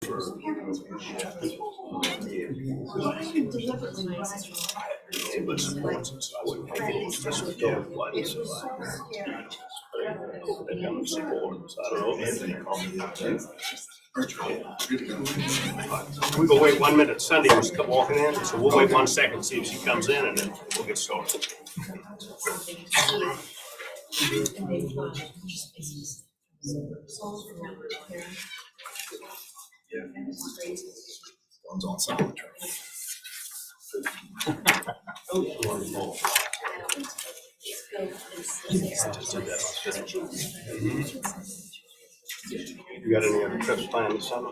We're gonna wait 1 minute. Sunday was walking in, so we'll wait 1 second, see if she comes in, and then we'll get started. One's on silent. You got any other trips planned this summer?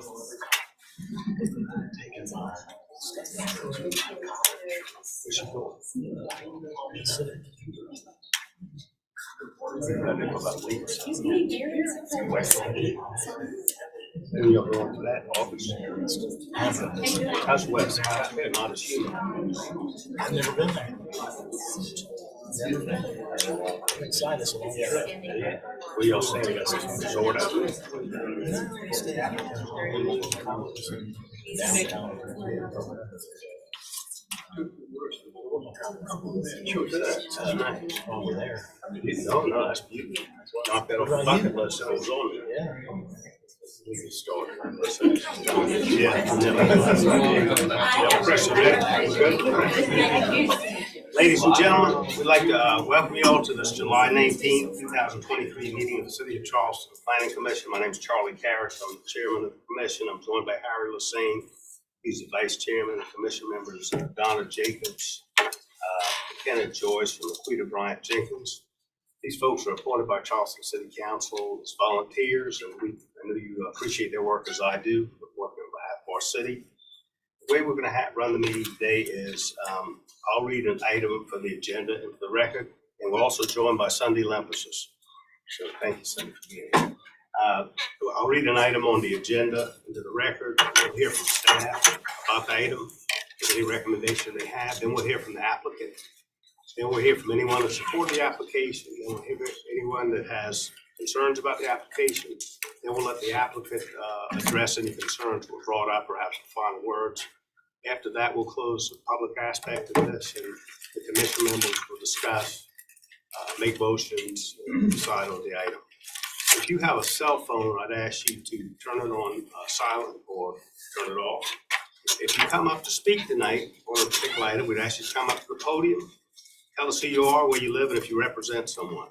We should go. And you're going to that August. How's West? Not as human. I've never been there. Never been. I'm excited. It's a long trip. Yeah. What y'all say? Resort out there? Stay out downtown. Over there. No, that's beautiful. Knock that off the bucket list that was on there. Yeah. We can start. Ladies and gentlemen, we'd like to welcome you all to this July 19th, 2023 meeting of the City of Charleston Planning Commission. My name is Charlie Karras. I'm the chairman of the commission. I'm joined by Harry Lassine. He's the vice chairman. The commission members Donna Jacobs, Kenneth Joyce, and Laquita Bryant Jenkins. These folks are appointed by Charleston City Council as volunteers, and I know you appreciate their work as I do, working on behalf of our city. The way we're going to run the meeting today is I'll read an item for the agenda into the record, and we're also joined by Sunday Lempesis. So thank you, Sunday, for being here. I'll read an item on the agenda into the record. We'll hear from staff about the item, any recommendation they have. Then we'll hear from the applicant. Then we'll hear from anyone that supports the application. Then we'll hear from anyone that has concerns about the application. Then we'll let the applicant address any concerns were brought up, perhaps the final words. After that, we'll close the public aspect of this, and the commission members will discuss, make motions, and decide on the item. If you have a cell phone, I'd ask you to turn it on silent or turn it off. If you come up to speak tonight on a particular item, we'd ask you to come up to the podium. Tell us who you are, where you live, and if you represent someone.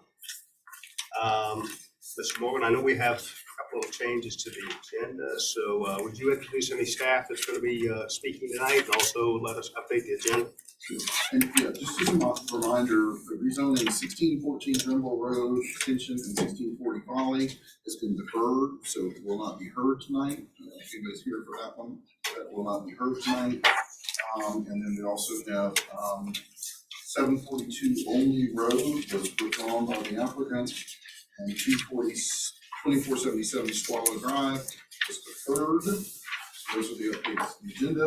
Mr. Morgan, I know we have a couple of changes to the agenda, so would you introduce any staff that's going to be speaking tonight, and also let us update the agenda? And yeah, just as a reminder, the rezoning 1614 Trimble Road extension and 1640 Folly has been deferred, so it will not be heard tonight. If anybody's here for that one, that will not be heard tonight. And then we also have 742 Only Road was withdrawn by the applicant, and 2477 Swallow Drive was deferred. Those are the updates to the agenda.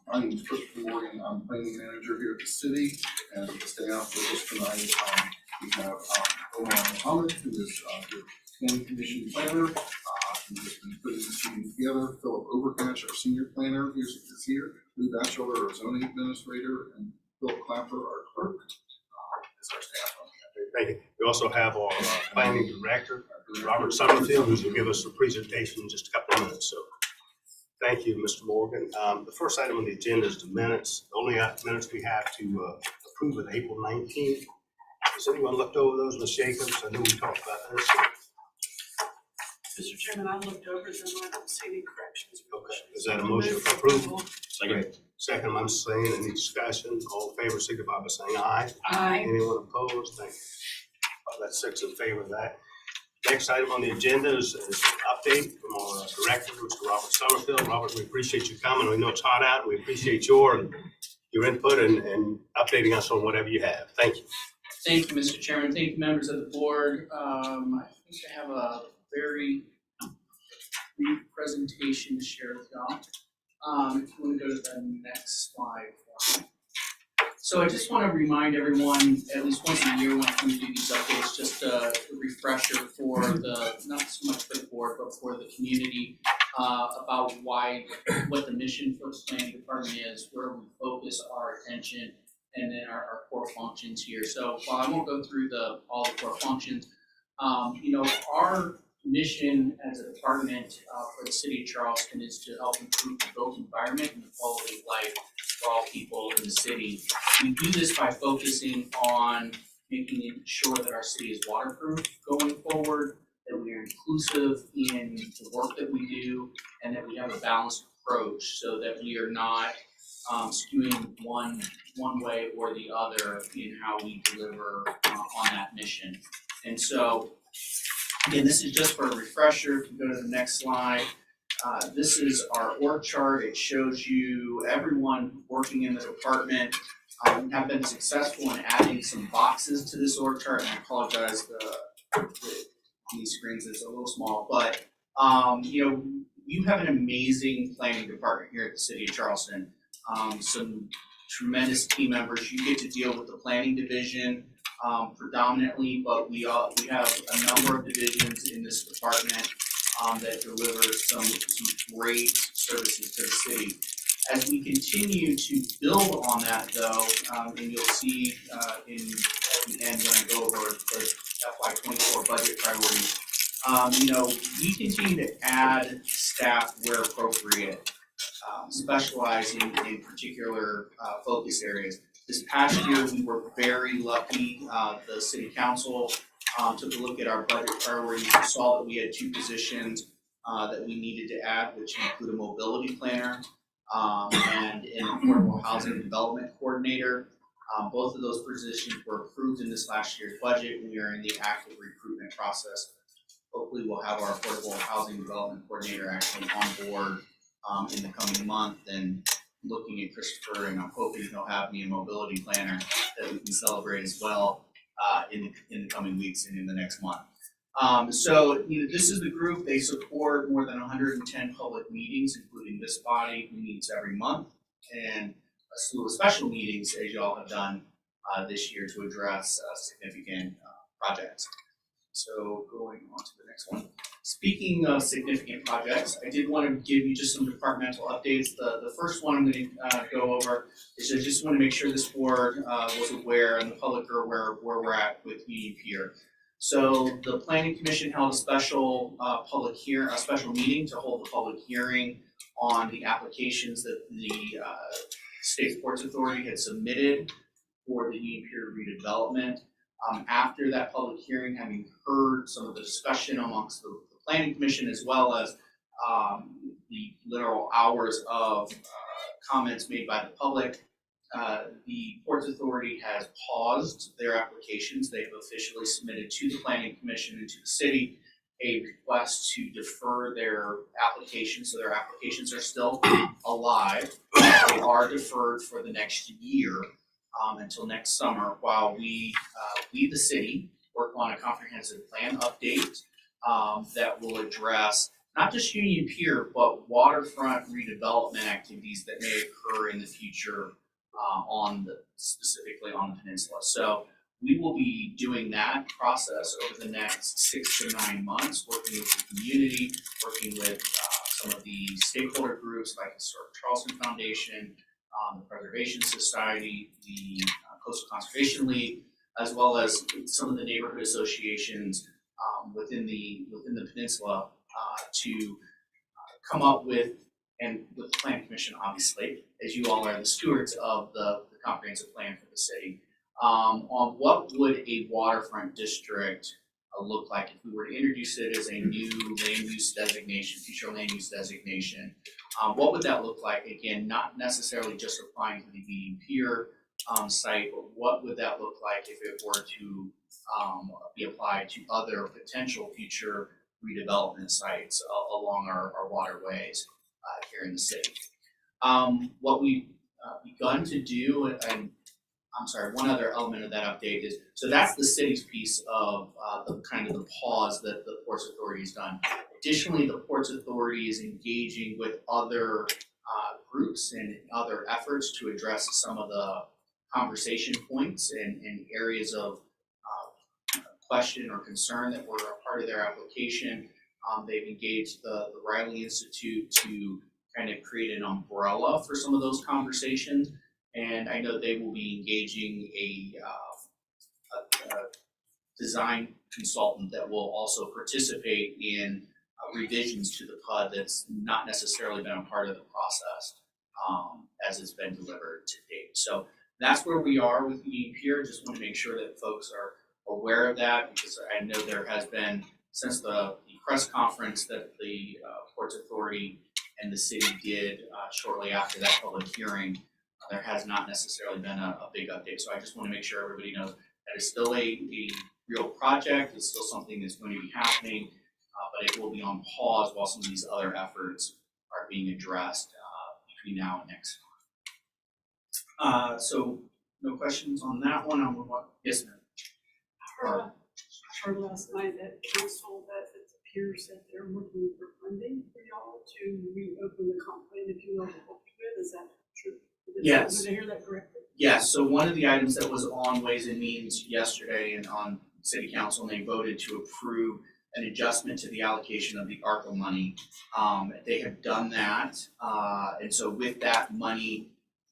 My name is Christopher Morgan. I'm planning manager here at the city, and the staff with us tonight. We have Omar Muhammad, who is the planning commission planner, who has been putting this meeting together. Philip Overcash, our senior planner, is here. Lou Batchelor, our zoning administrator, and Phil Clapper, our clerk, is our staff on the update. Thank you. We also have our planning director, Robert Summerfield, who's going to give us a presentation in just a couple of minutes. So thank you, Mr. Morgan. The first item on the agenda is the minutes. The only minutes we have to approve is April 19th. Has anyone looked over those, Ms. Jacobs? I know we talked about this. Mr. Chairman, I looked over them. I don't see any corrections. Okay. Is that a motion for approval? Second, I'm saying, any discussion? All in favor, signify by saying aye. Aye. Anyone opposed? Thank you. That's 6 in favor of that. Next item on the agenda is an update from our director, Mr. Robert Summerfield. Robert, we appreciate you coming. We know it's hot out. We appreciate your input and updating us on whatever you have. Thank you. Thank you, Mr. Chairman. Thank you, members of the board. I think I have a very brief presentation to share with y'all. If you want to go to the next slide for me. So I just want to remind everyone, at least once a year when I come to do these updates, just a refresher for not so much for the board, but for the community. about what the mission for the planning department is, where we focus our attention, and then our core functions here. So while I won't go through all the core functions, our mission as a department for the city of Charleston is to help improve the built environment and the quality of life for all people in the city. We do this by focusing on making sure that our city is waterproof going forward, that we are inclusive in the work that we do, and that we have a balanced approach so that we are not skewing one way or the other in how we deliver on that mission. And so, again, this is just for a refresher. If you go to the next slide, this is our org chart. It shows you everyone working in the department. We have been successful in adding some boxes to this org chart, and I apologize, these screens is a little small, but you have an amazing planning department here at the city of Charleston. Some tremendous team members. You get to deal with the planning division predominantly, but we have a number of divisions in this department that deliver some great services to the city. As we continue to build on that, though, and you'll see at the end when I go over the FY24 budget priorities, we continue to add staff where appropriate, specializing in particular focus areas. This past year, we were very lucky. The city council took a look at our budget priorities and saw that we had 2 positions that we needed to add, which include a mobility planner and an affordable housing development coordinator. Both of those positions were approved in this last year's budget, and we are in the active recruitment process. Hopefully, we'll have our affordable housing development coordinator actually on board in the coming month, and looking at Christopher, and I'm hoping he'll have me a mobility planner that we can celebrate as well in the coming weeks and in the next month. So this is the group. They support more than 110 public meetings, including this body, who meets every month, and a slew of special meetings, as y'all have done this year, to address significant projects. So going on to the next one. Speaking of significant projects, I did want to give you just some departmental updates. The first one I'm going to go over is I just want to make sure this board was aware and the public are aware of where we're at with Union Pier. So the Planning Commission held a special special meeting to hold a public hearing on the applications that the State Sports Authority had submitted for the Union Pier redevelopment. After that public hearing, having heard some of the discussion amongst the Planning Commission, as well as the literal hours of comments made by the public, the Ports Authority has paused their applications. They've officially submitted to the Planning Commission and to the city a request to defer their applications, so their applications are still alive. They are deferred for the next year until next summer, while we, the city, work on a comprehensive plan update that will address not just Union Pier, but waterfront redevelopment activities that may occur in the future specifically on the peninsula. So we will be doing that process over the next 6 to 9 months, working with the community, working with some of the stakeholder groups like the Historic Charleston Foundation, the Preservation Society, the Coastal Conservation League, as well as some of the neighborhood associations within the peninsula to come up with, and with the Planning Commission, obviously, as you all are the stewards of the comprehensive plan for the city, on what would a waterfront district look like if we were to introduce it as a new land use designation, future land use designation. What would that look like? Again, not necessarily just applying to the Union Pier site, but what would that look like if it were to be applied to other potential future redevelopment sites along our waterways here in the city. What we've begun to do, and I'm sorry, one other element of that update is, so that's the city's piece of the kind of the pause that the Ports Authority has done. Additionally, the Ports Authority is engaging with other groups and other efforts to address some of the conversation points and areas of question or concern that were a part of their application. They've engaged the Riley Institute to kind of create an umbrella for some of those conversations. And I know they will be engaging a design consultant that will also participate in revisions to the PUD that's not necessarily been a part of the process as it's been delivered to date. So that's where we are with EEP. Just want to make sure that folks are aware of that, because I know there has been, since the press conference that the Ports Authority and the city did shortly after that public hearing, there has not necessarily been a big update. So I just want to make sure everybody knows that it's still a real project. It's still something that's going to be happening, but it will be on pause while some of these other efforts are being addressed between now and next month. So no questions on that one. I'll move on. Yes, ma'am. I heard last night at council that it appears that they're looking for funding for y'all to reopen the comp plan, if you know what with. Is that true? Yes. Did I hear that correctly? Yes, so one of the items that was on Ways and Means yesterday and on City Council, and they voted to approve an adjustment to the allocation of the ARPA money. They have done that, and so with that money,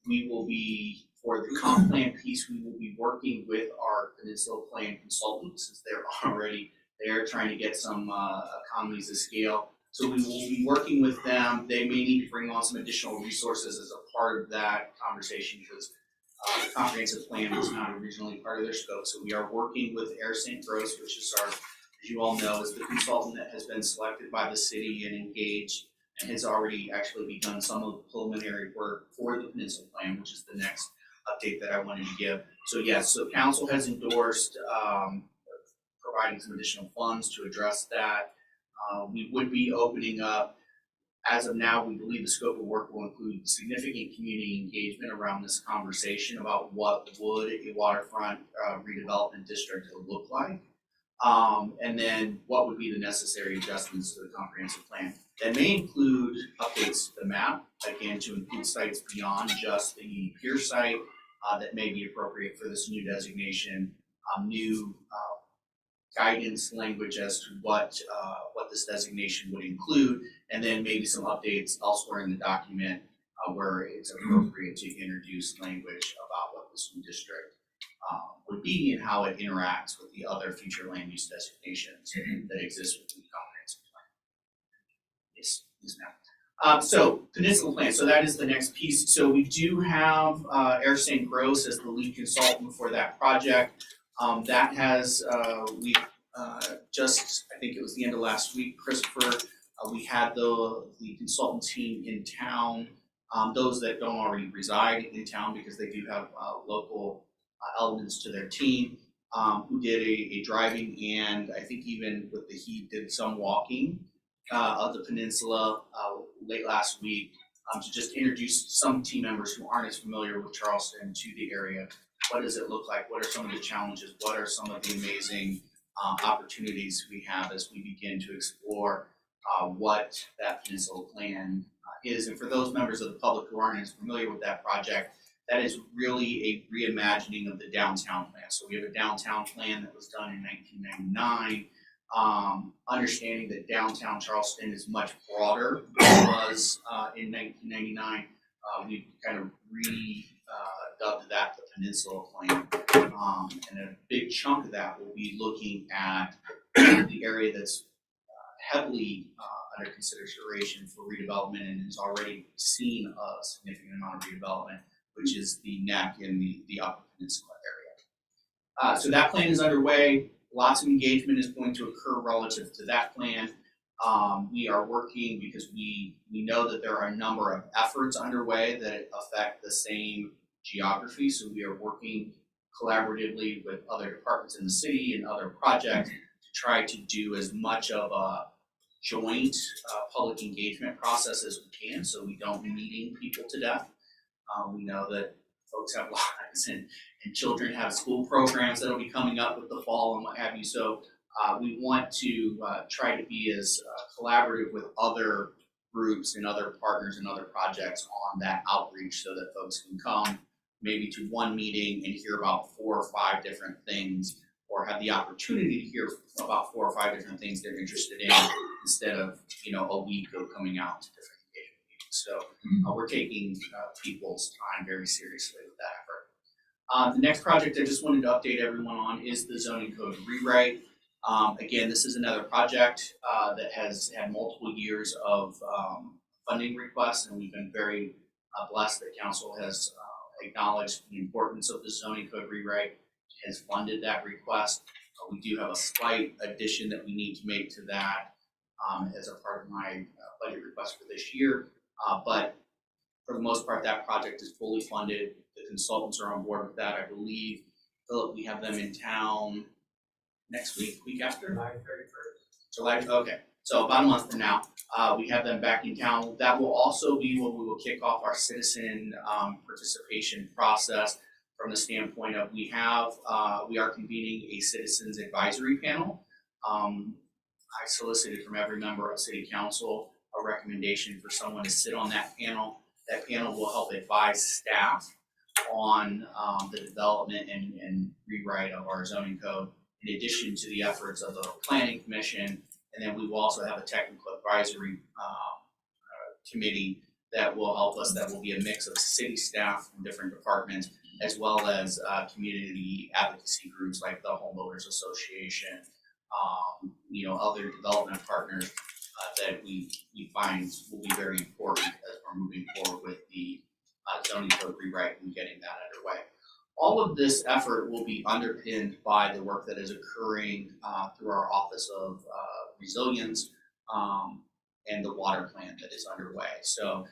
we will be, for the comp plan piece, we will be working with our Peninsula Plan consultants, since they're already there trying to get some economies of scale. So we will be working with them. They may need to bring on some additional resources as a part of that conversation, because the comprehensive plan was not originally part of their scope. So we are working with Air St. Gross, which is our, as you all know, is the consultant that has been selected by the city and engaged and has already actually begun some of the preliminary work for the Peninsula Plan, which is the next update that I wanted to give. So yes, so council has endorsed providing some additional funds to address that. We would be opening up, as of now, we believe the scope of work will include significant community engagement around this conversation about what would a waterfront redevelopment district look like. And then what would be the necessary adjustments to the comprehensive plan. That may include updates to the map, again, to include sites beyond just the pier site that may be appropriate for this new designation, new guidance language as to what this designation would include, and then maybe some updates elsewhere in the document where it's appropriate to introduce language about what this new district would be and how it interacts with the other future land use designations that exist within the comprehensive plan. Yes, ma'am. So Peninsula Plan, so that is the next piece. So we do have Air St. Gross as the lead consultant for that project. That has, we just, I think it was the end of last week, Christopher, we had the consultant team in town, those that don't already reside in town because they do have local elements to their team, who did a driving and I think even with the heat did some walking of the peninsula late last week to just introduce some team members who aren't as familiar with Charleston to the area. What does it look like? What are some of the challenges? What are some of the amazing opportunities we have as we begin to explore what that Peninsula Plan is? And for those members of the public who aren't as familiar with that project, that is really a reimagining of the downtown plan. So we have a downtown plan that was done in 1999, understanding that downtown Charleston is much broader than it was in 1999. We've kind of dubbed that the Peninsula Plan, and a big chunk of that will be looking at the area that's heavily under consideration for redevelopment and has already seen a significant amount of redevelopment, which is the neck in the Upper Peninsula area. So that plan is underway. Lots of engagement is going to occur relative to that plan. We are working because we know that there are a number of efforts underway that affect the same geography. So we are working collaboratively with other departments in the city and other projects to try to do as much of a joint public engagement process as we can, so we don't meeting people to death. We know that folks have lives and children have school programs that'll be coming up with the fall and what have you. So we want to try to be as collaborative with other groups and other partners and other projects on that outreach so that folks can come maybe to one meeting and hear about 4 or 5 different things, or have the opportunity to hear about 4 or 5 different things they're interested in instead of, a week of coming out to different engagement meetings. So we're taking people's time very seriously with that effort. The next project I just wanted to update everyone on is the zoning code rewrite. Again, this is another project that has had multiple years of funding requests, and we've been very blessed that council has acknowledged the importance of the zoning code rewrite, has funded that request. We do have a slight addition that we need to make to that as a part of my budget request for this year. But for the most part, that project is fully funded. The consultants are on board with that. I believe, Philip, we have them in town next week after? July 31st. Okay, so about a month from now, we have them back in town. That will also be when we will kick off our citizen participation process from the standpoint of we are convening a citizens advisory panel. I solicited from every member of city council a recommendation for someone to sit on that panel. That panel will help advise staff on the development and rewrite of our zoning code, in addition to the efforts of the planning commission. And then we will also have a technical advisory committee that will help us, that will be a mix of city staff from different departments, as well as community advocacy groups like the Homeowners Association, other development partners that we find will be very important as we're moving forward with the zoning code rewrite and getting that underway. All of this effort will be underpinned by the work that is occurring through our Office of Resilience and the water plan that is underway. So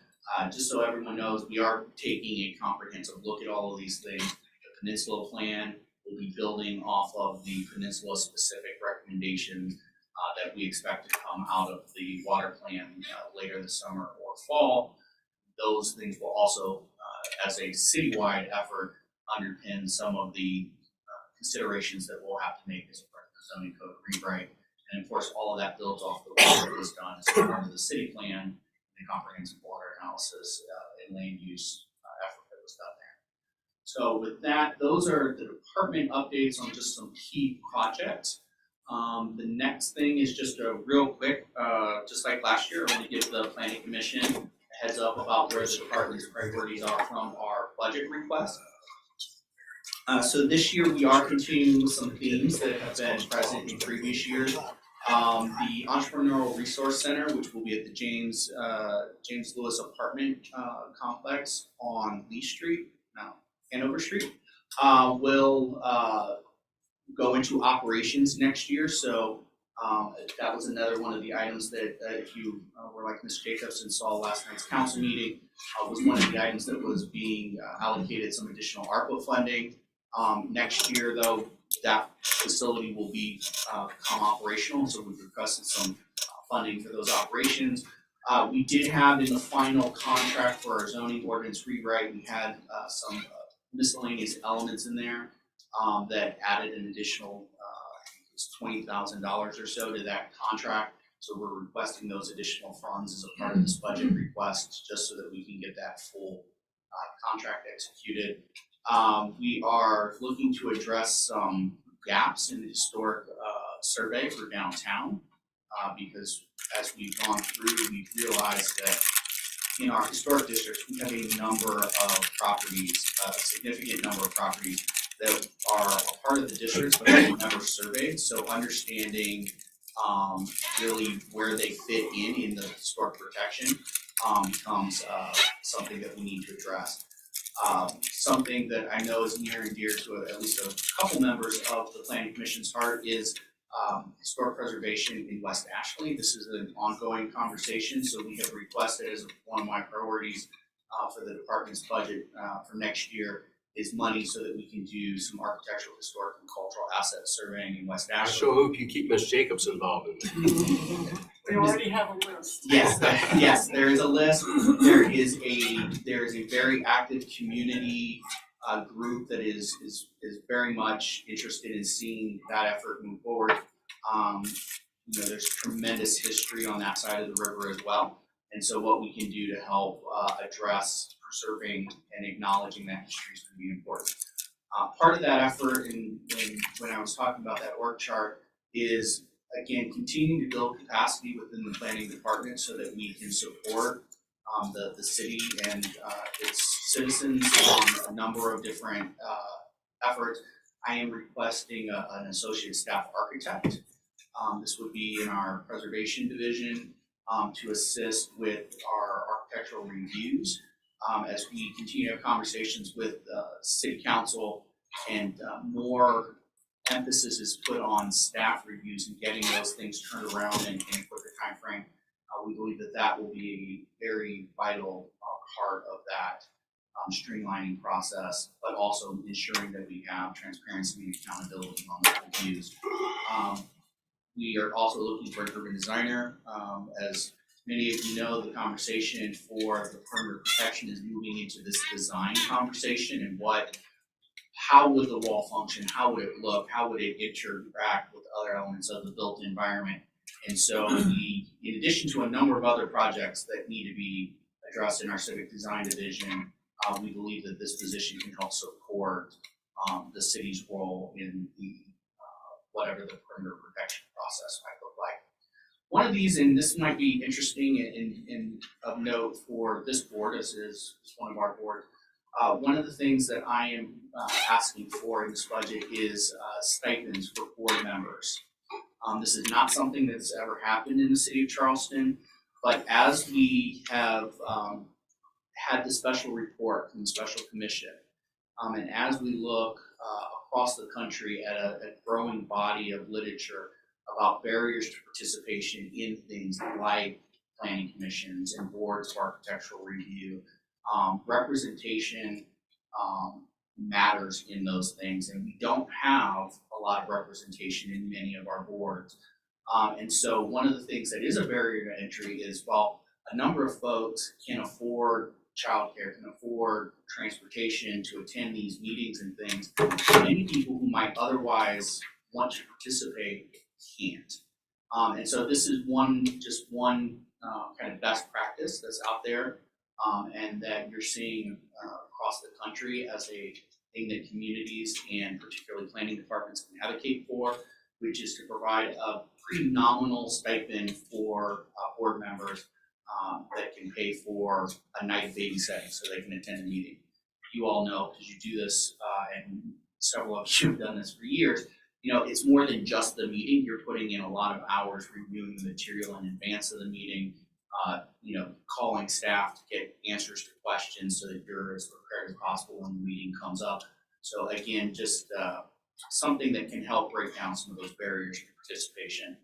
just so everyone knows, we are taking a comprehensive look at all of these things. The Peninsula Plan will be building off of the Peninsula specific recommendations that we expect to come out of the water plan later this summer or fall. Those things will also, as a citywide effort, underpin some of the considerations that we'll have to make as part of the zoning code rewrite. And of course, all of that builds off the work that was done as part of the city plan, the comprehensive water analysis and land use effort that was done there. So with that, those are the department updates on just some key projects. The next thing is just a real quick, just like last year, I want to give the planning commission a heads up about where the department's priorities are from our budget request. So this year we are continuing with some themes that have been present in previous years. The Entrepreneurial Resource Center, which will be at the James Lewis apartment complex on Hanover Street, will go into operations next year. So that was another one of the items that if you were like Ms. Jacobson saw last night's council meeting, was one of the items that was being allocated some additional ARPA funding. Next year, though, that facility will become operational, so we've requested some funding for those operations. We did have in the final contract for our zoning ordinance rewrite, we had some miscellaneous elements in there that added an additional, I think it was $20,000 or so to that contract. So we're requesting those additional funds as a part of this budget request, just so that we can get that full contract executed. We are looking to address some gaps in the historic survey for downtown because as we've gone through, we've realized that in our historic districts, we have a number of properties, a significant number of properties that are a part of the districts but they're never surveyed. So understanding really where they fit in the historic protection becomes something that we need to address. Something that I know is near and dear to at least a couple members of the Planning Commission's heart is historic preservation in West Ashley. This is an ongoing conversation, so we have requested as one of my priorities for the department's budget for next year is money so that we can do some architectural, historic, and cultural asset surveying in West I Ashley. sure hope you keep Ms. Jacobs involved in that. We already have a list. Yes, there is a list. There is a very active community group that is very much interested in seeing that effort move forward. There's tremendous history on that side of the river as well. And so what we can do to help address preserving and acknowledging that history is going to be important. Part of that effort when I was talking about that org chart is again, continuing to build capacity within the planning department so that we can support the city and its citizens on a number of different efforts. I am requesting an associate staff architect. This would be in our preservation division to assist with our architectural reviews as we continue to have conversations with city council, and more emphasis is put on staff reviews and getting those things turned around in a quicker time frame. We believe that that will be a very vital part of that streamlining process, but also ensuring that we have transparency and accountability on the reviews. We are also looking for an urban designer. As many of you know, the conversation for the perimeter protection is moving into this design conversation and how would the wall function, how would it look, how would it interact with other elements of the built environment. And so we, in addition to a number of other projects that need to be addressed in our civic design division, we believe that this position can help support the city's role in the whatever the perimeter protection process might look like. One of these, and this might be interesting and of note for this board, as is one of our boards, one of the things that I am asking for in this budget is stipends for board members. This is not something that's ever happened in the city of Charleston, but as we have had the special report from the special commission, and as we look across the country at a growing body of literature about barriers to participation in things like planning commissions and boards of architectural review, representation matters in those things, and we don't have a lot of representation in many of our boards. And so one of the things that is a barrier to entry is, while a number of folks can afford childcare, can afford transportation to attend these meetings and things, many people who might otherwise want to participate can't. And so this is just one kind of best practice that's out there, and that you're seeing across the country as a thing that communities and particularly planning departments can advocate for, which is to provide a pretty nominal stipend for board members that can pay for a night of babysitting so they can attend a meeting. You all know, because you do this, and several of you have done this for years, you know, it's more than just the meeting. You're putting in a lot of hours reviewing the material in advance of the meeting, you know, calling staff to get answers to questions so that you're as prepared as possible when the meeting comes up. So again, just something that can help break down some of those barriers to participation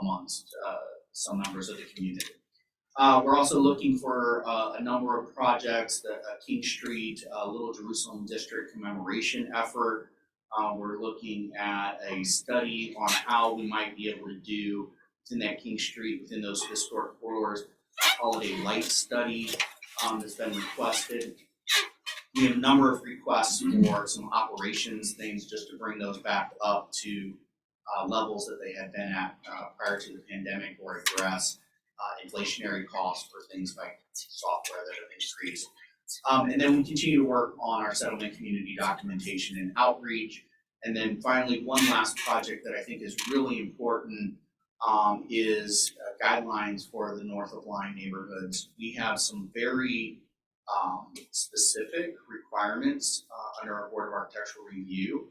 amongst some members of the community. We're also looking for a number of projects, the King Street Little Jerusalem District commemoration effort. We're looking at a study on how we might be able to do within that King Street, within those historic corridors, a holiday light study that's been requested. We have a number of requests for some operations things just to bring those back up to levels that they had been at prior to the pandemic, or address inflationary costs for things like software that have increased. And then we continue to work on our settlement community documentation and outreach. And then finally, one last project that I think is really important is guidelines for the north of line neighborhoods. We have some very specific requirements under our Board of Architectural Review.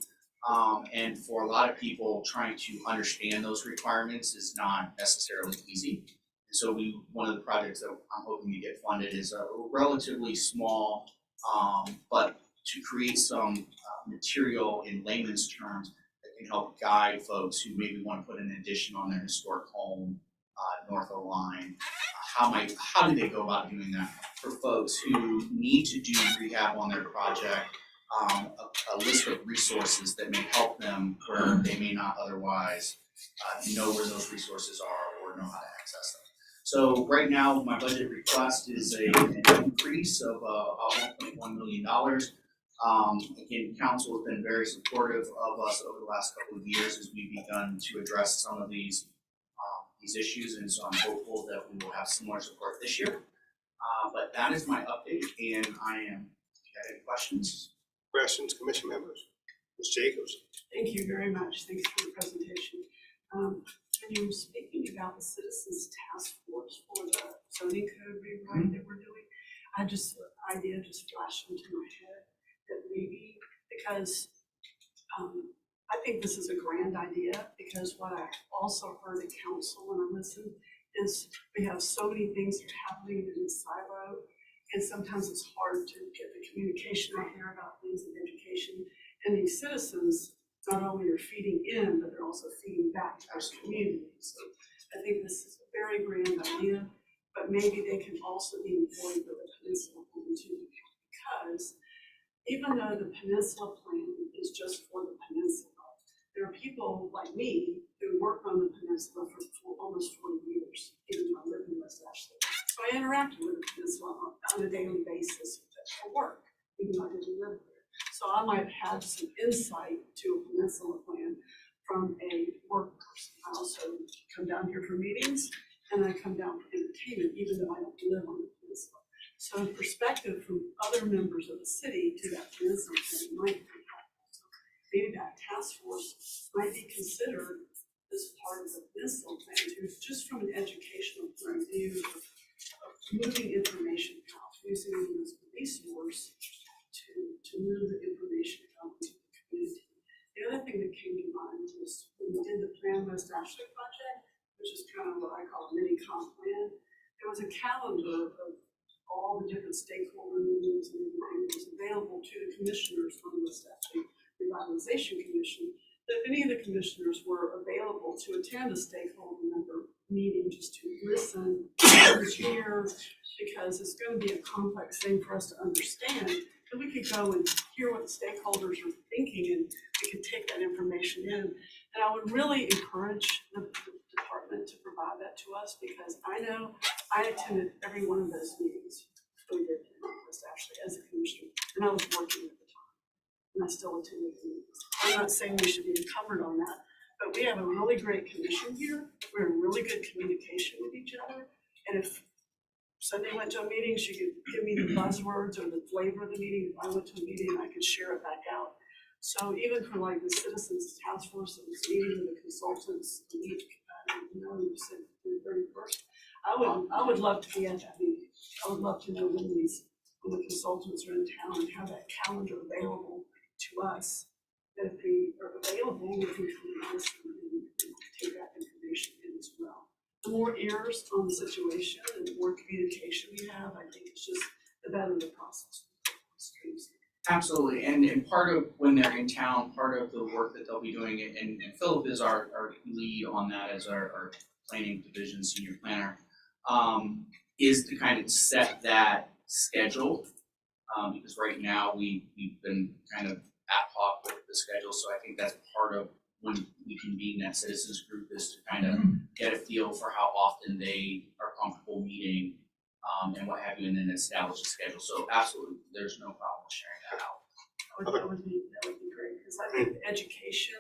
And for a lot of people, trying to understand those requirements is not necessarily easy. And so one of the projects that I'm hoping to get funded is a relatively small, but to create some material in layman's terms that can help guide folks who maybe want to put an addition on their historic home north of the line. How do they go about doing that? For folks who need to do rehab on their project, a list of resources that may help them where they may not otherwise know where those resources are or know how to access them. So right now, my budget request is an increase of about $1.1 million. Again, council has been very supportive of us over the last couple of years as we've begun to address some of these issues, and so I'm hopeful that we will have similar support this year. But that is my update, and I am. If you have any questions? Questions, commission members? Ms. Jacobs? Thank you very much. Thanks for the presentation. When you were speaking about the citizens task force for the zoning code rewrite that we're doing, idea just flashed into my head that maybe, because I think this is a grand idea, because what I also heard at council when I listened is we have so many things that are happening in the silo, and sometimes it's hard to get the communication out there about things in education. And these citizens not only are feeding in, but they're also feeding back to our community. So I think this is a very grand idea, but maybe they can also be employed with the Peninsula Plan too, because even though the Peninsula Plan is just for the Peninsula, there are people like me who work on the Peninsula for almost 40 years, even though I live in West Ashley. So I interacted with the Peninsula on a daily basis for work, even though I didn't live there. So I might have some insight to a Peninsula Plan from a work person. I also come down here for meetings, and I come down for entertainment, even though I don't live on the Peninsula. So perspective from other members of the city to that Peninsula Plan might be helpful. So maybe that task force might be considered as part of the Peninsula Plan too, just from an educational point of view of moving information out, using it as a resource to move the information out into the community. The other thing that came to mind was when we did the Plan West Ashley project, which is kind of what I call a mini comp plan, there was a calendar of all the different stakeholder meetings and everything that was available to the commissioners on the West Ashley Revitalization Commission. That if any of the commissioners were available to attend a stakeholder member meeting just to listen, to hear, because it's going to be a complex thing for us to understand, and we could go and hear what the stakeholders are thinking, and we could take that information in. And I would really encourage the department to provide that to us, because I know I attended every one of those meetings we did in West Ashley as a commissioner, and I was working at the time, and I still attended the meetings. I'm not saying we should be encumbered on that, but we have a really great commission here. We're in really good communication with each other, and if Sunday went to a meeting, she could give me the buzzwords or the flavor of the meeting. If I went to a meeting, I could share it back out. So even for like the citizens task force that was meeting, the consultants the week, you said the 31st, I would love to be at that meeting. I would love to know when the consultants are in town and have that calendar available to us. That if we are available, we can come and listen and take that information in as well. The more ears on the situation and the more communication we have, I think it's just the better the process. Absolutely, and part of when they're in town, part of the work that they'll be doing, and Philip is our lead on that as our planning division senior planner, is to kind of set that schedule, because right now we've been kind of ad hoc with the schedule, so I think that's part of when we convene that citizens group is to kind of get a feel for how often they are comfortable meeting, and what have you, and then establish a schedule. So absolutely, there's no problem sharing that out. That would be great, because I think education,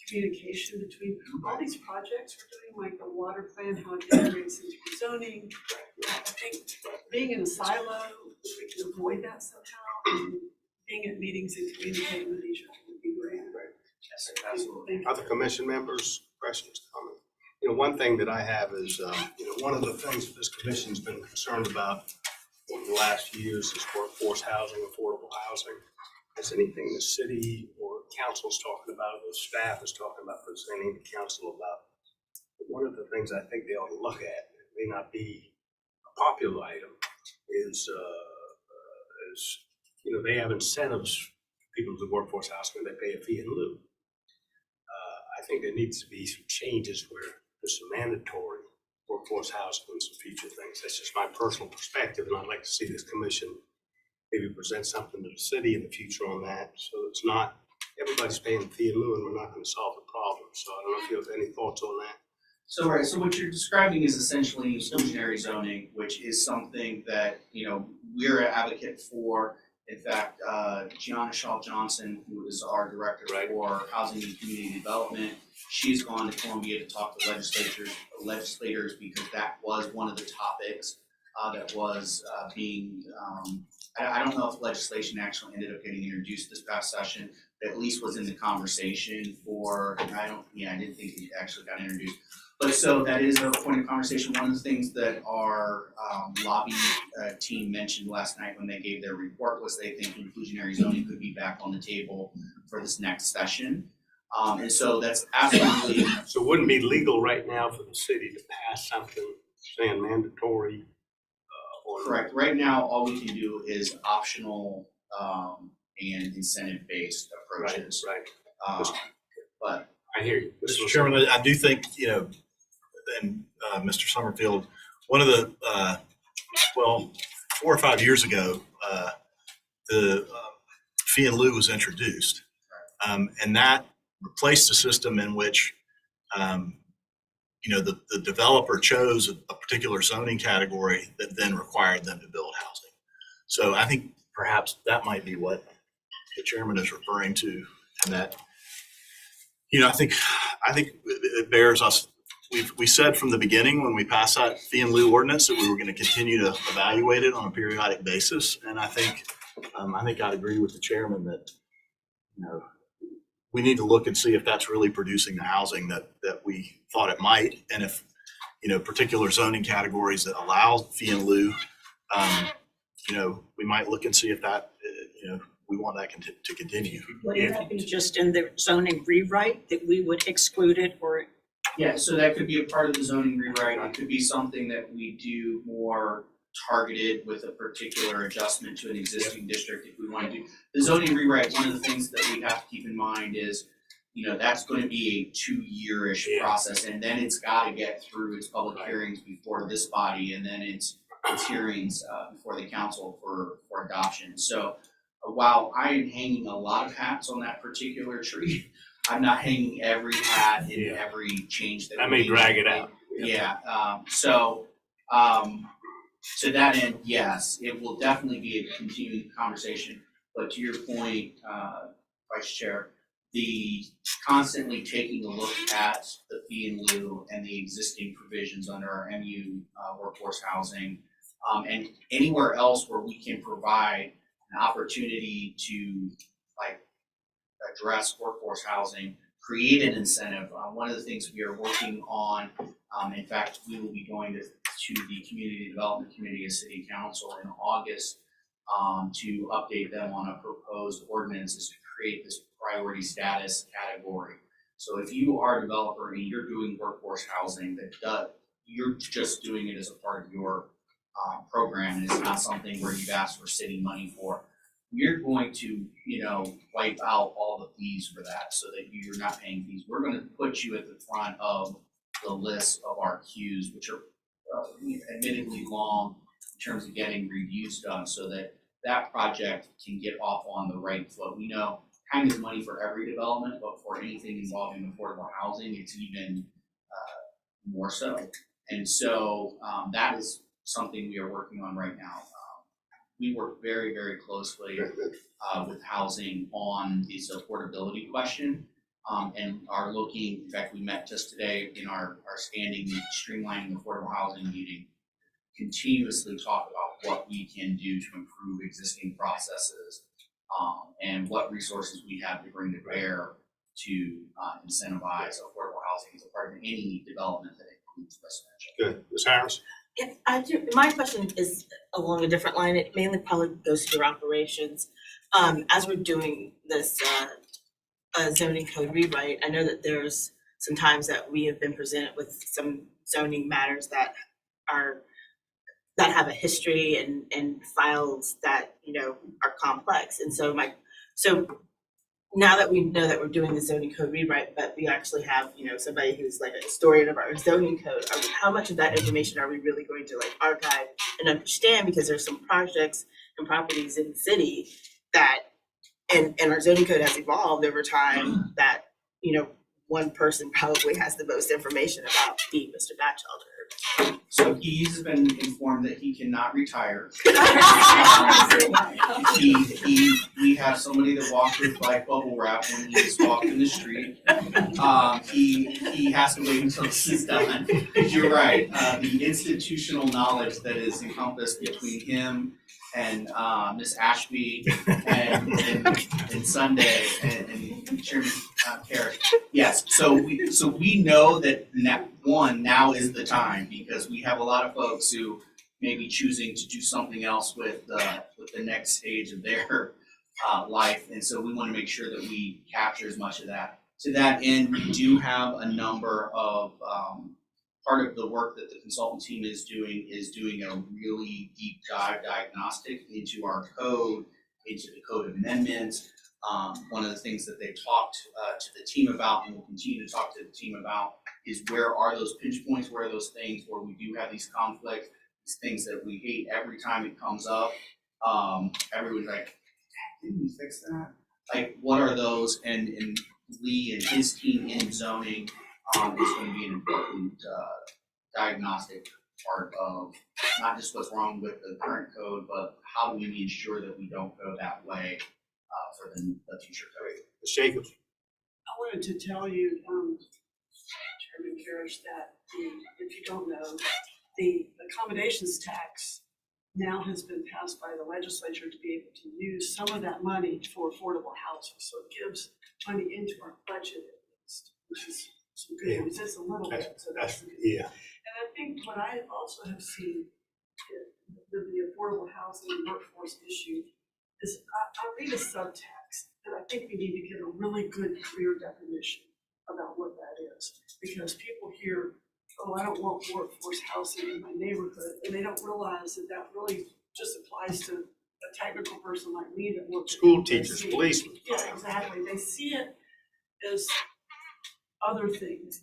communication between all these projects we're doing, like the water plan, how it integrates into zoning. I think being in a silo, if we can avoid that somehow, and being at meetings and communicating with each other would be great. Yes, absolutely. Other commission members, questions, comments? One thing that I have is, one of the things that this commission's been concerned about over the last few years is workforce housing, affordable housing. Is anything the city or council's talking about, or the staff is talking about, presenting to council about? One of the things I think they ought to look at, it may not be a popular item, is they have incentives for people to workforce housing, they pay a fee in lieu. I think there needs to be some changes where there's some mandatory workforce housing and some future things. That's just my personal perspective, and I'd like to see this commission maybe present something to the city in the future on that. So it's not everybody's paying the fee in lieu, and we're not going to solve the problem. So I don't know if you have any thoughts on that. So right, so what you're describing is essentially exclusionary zoning, which is something that we're an advocate for. In fact, Gianna Shaw Johnson, who is our director for housing and community development, she's gone to Columbia to talk to legislators because that was one of the topics that was being. I don't know if legislation actually ended up getting introduced this past session. at least was in the conversation for, I didn't think it actually got introduced. But so that is a point of conversation. One of the things that our lobby team mentioned last night when they gave their report was they think inclusionary zoning could be back on the table for this next session. And so that's absolutely. So it wouldn't be legal right now for the city to pass something saying mandatory? Correct. Right now, all we can do is optional and incentive-based approaches. Right. But I hear you. Mr. Chairman, I do think, and Mr. Summerfield, one of the, 4 or 5 years ago, the fee in lieu was introduced. And that replaced a system in which, the developer chose a particular zoning category that then required them to build housing. So I think perhaps that might be what the chairman is referring to, and that, I think it bears us. We said from the beginning when we passed that fee in lieu ordinance that we were going to continue to evaluate it on a periodic basis, and I think I'd agree with the chairman that we need to look and see if that's really producing the housing that we thought it might, and if particular zoning categories that allow fee in lieu, we might look and see if that we want that to continue. Would that be just in the zoning rewrite that we would exclude it, or? yeah, so that could be a part of the zoning rewrite. It could be something that we do more targeted with a particular adjustment to an existing district if we want to do. The zoning rewrite, one of the things that we have to keep in mind is, that's going to be a 2-year-ish process, and then it's got to get through its public hearings before this body, and then its hearings before the council for adoption. So while I am hanging a lot of hats on that particular tree, I'm not hanging every hat in every change that may drag it out. Yeah. To that end, yes, it will definitely be a continuing conversation. But to your point, Vice Chair, the constantly taking a look at the fee in lieu and the existing provisions under our MU workforce housing, and anywhere else where we can provide an opportunity to address workforce housing, create an incentive. One of the things we are working on, in fact, we will be going to the Community Development Committee of City Council in August to update them on a proposed ordinance is to create this priority status category. So if you are a developer and you're doing workforce housing you're just doing it as a part of your program, and it's not something where you've asked for city money for, we're going to, wipe out all the fees for that so that you're not paying fees. We're going to put you at the front of the list of our queues, which are admittedly long in terms of getting reviews done, so that project can get off on the right foot. We know time is money for every development, but for anything involving affordable housing, it's even more so. And so that is something we are working on right now. We work very, very closely with housing on this affordability question, and are looking, in fact, we met just today in our standing streamlining affordable housing meeting, continuously talk about what we can do to improve existing processes and what resources we have to bring to bear to incentivize affordable housing as a part of any development that includes residential. Good. Ms. Harris? If I do, my question is along a different line. It mainly probably goes to your operations. As we're doing this zoning code rewrite, I know that there's some times that we have been presented with some zoning matters that have a history and files that are complex. And so now that we know that we're doing the zoning code rewrite, but we actually have, somebody who's like a historian of our zoning code, how much of that information are we really going to archive and understand? Because there's some projects and properties in the city that, and our zoning code has evolved over time that, one person probably has the most information about being Mr. Batchelder. So he's been informed that he cannot retire. We have somebody that walked with bubble wrap when he just walked in the street. He has to wait until this is done. You're right. The institutional knowledge that is encompassed between him and Ms. Ashby and Sunday and Chairman Carrick. Yes, so we know that now is the time, because we have a lot of folks who may be choosing to do something else with the next stage of their life, and so we want to make sure that we capture as much of that. To that end, we do have a number of part of the work that the consultant team is doing a really deep dive diagnostic into our code, into the code amendments. One of the things that they talked to the team about, and will continue to talk to the team about, is where are those pinch points, where are those things where we do have these conflicts, these things that we hate every time it comes up. Everyone's like, didn't we fix that? Like, what are those? And Lee and his team in zoning is going to be an important diagnostic part of not just what's wrong with the current code, but how do we ensure that we don't go that way for the future code. Ms. Jacobs? I wanted to tell you, Chairman Parrish, that if you don't know, the accommodations tax now has been passed by the legislature to be able to use some of that money for affordable housing. So it gives money into our budget at least, which is some good news. It's a little bit, so that's good. Yeah. And I think what I also have seen with the affordable housing and workforce issue is I read a subtext, and I think we need to get a really good, clear definition about what that is. Because people hear, oh, I don't want workforce housing in my neighborhood, and they don't realize that that really just applies to a technical person like me that works. School teachers, policemen. Yeah, exactly. They see it as other things.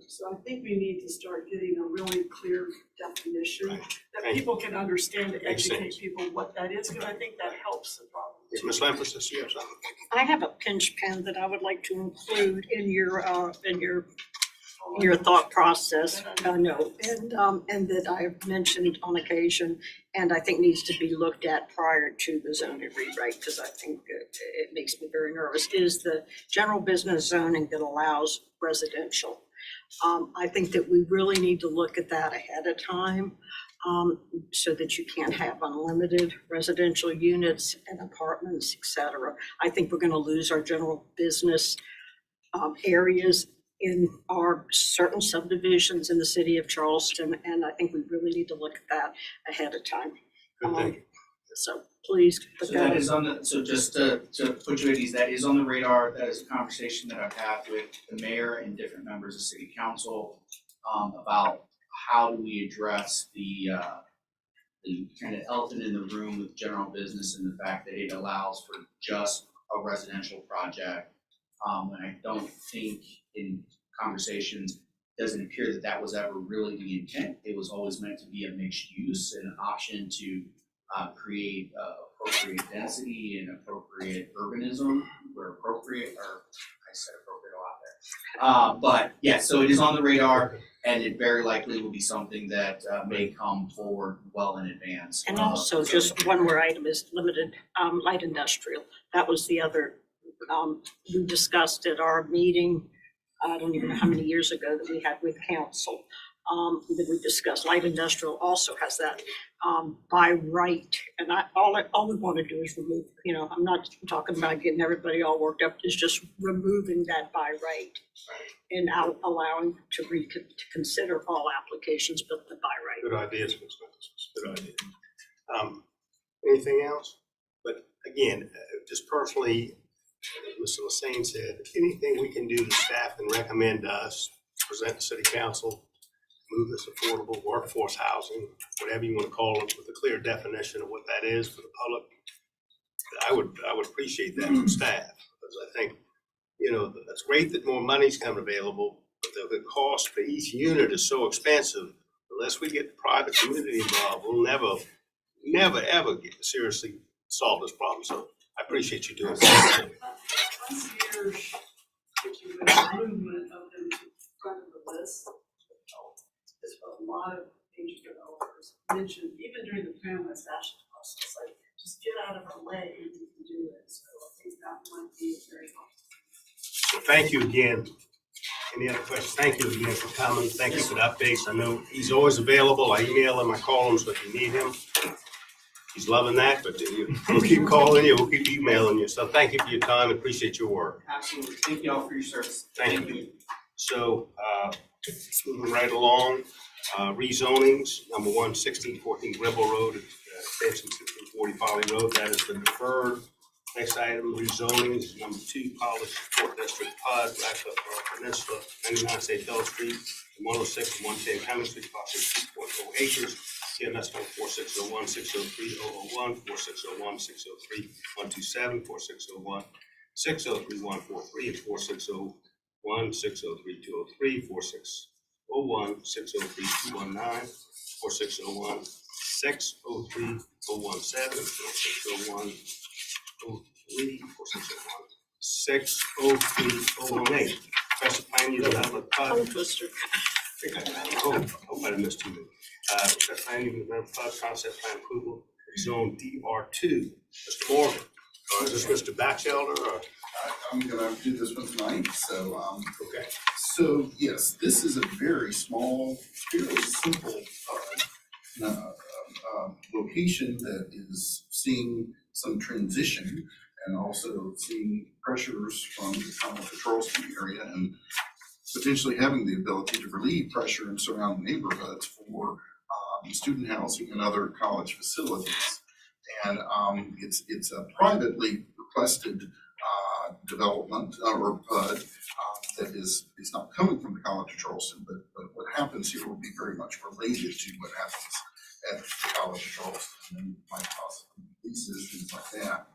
So I think we need to start getting a really clear definition that people can understand, to educate people what that is, because I think that helps the problem. Ms. Lampas, does you have something? I have a pinch pen that I would like to include in your thought process. No, and that I've mentioned on occasion, and I think needs to be looked at prior to the zoning rewrite, because I think it makes me very nervous, is the general business zoning that allows residential. I think that we really need to look at that ahead of time, so that you can't have unlimited residential units and apartments, et cetera. I think we're going to lose our general business areas in our certain subdivisions in the city of Charleston, and I think we really need to look at that ahead of time. Good, thank you. So please put So that that in. is on the, so just to put you at ease, that is on the radar. That is a conversation that I've had with the mayor and different members of city council about how do we address the kind of elephant in the room with general business and the fact that it allows for just a residential project. And I don't think in conversations, doesn't appear that that was ever really the intent. It was always meant to be a mixed use and an option to create appropriate density and appropriate urbanism where appropriate, or I said appropriate a lot there. But yeah, so it is on the radar, and it very likely will be something that may come forward well in advance. And also, just one more item is limited light industrial. That was the other, we discussed at our meeting, I don't even know how many years ago, that we had with council, that we discussed. Light industrial also has that by right. And all we want to do is remove, I'm not talking about getting everybody all worked up, it's just removing that by right and allowing to consider all applications, but the by right. Good ideas, Ms. Lampas. Good idea. Anything else? But again, just personally, as Mr. Lassane said, anything we can do to staff and recommend to us, present to city council, move this affordable workforce housing, whatever you want to call it, with a clear definition of what that is for the public, I would appreciate that from staff, because I think, that's great that more money's coming available, but the cost for each unit is so expensive. Unless we get the private community involved, we'll never ever get to seriously solve this problem. So I appreciate you doing that. Concierge, if you will, movement of them to front of the list is what a lot of major developers mentioned, even during the plan fashion process, like, just get out of our way and you can do it. So I think that might be very helpful. So thank you again. Any other questions? Thank you again for coming. Thank you for the updates. I know he's always available. I email him, I call him, so if you need him. He's loving that, but we'll keep calling you, we'll keep emailing you. So thank you for your time, appreciate your work. Absolutely. Thank you all for your service. Thank you. So, moving right along, rezonings, number 1, 1614 Gribble Road, extension 1640 Folly Road, that has been deferred. Next item, rezonings, number 2, Polish Sport District PUD, Blacktop Peninsula, 99 St. Philip Street, 106 and 110 Hammond Street, approximately 2.0 acres. CMS number 4601, 603, 001, 4601, 603, 127, 4601, 603, 143, and 4601, 603, 203, 4601, 603, 219, 4601, 603, 017, 4601, 03, 4601, 603, 018. Special plan unit development PUD. I hope I didn't miss too many. Special plan unit development PUD, concept plan approval, zone DR2. Mr. Morgan, or is this Mr. Batchelder or? I'm gonna do this one tonight, so, Okay. so yes, this is a very small, fairly simple, location that is seeing some transition and also seeing pressures from the College of Charleston area and potentially having the ability to relieve pressure in surrounding neighborhoods for student housing and other college facilities. And it's a privately requested development or PUD that is not coming from the College of Charleston, but what happens here will be very much related to what happens at the College of Charleston and might possibly leases, things like that.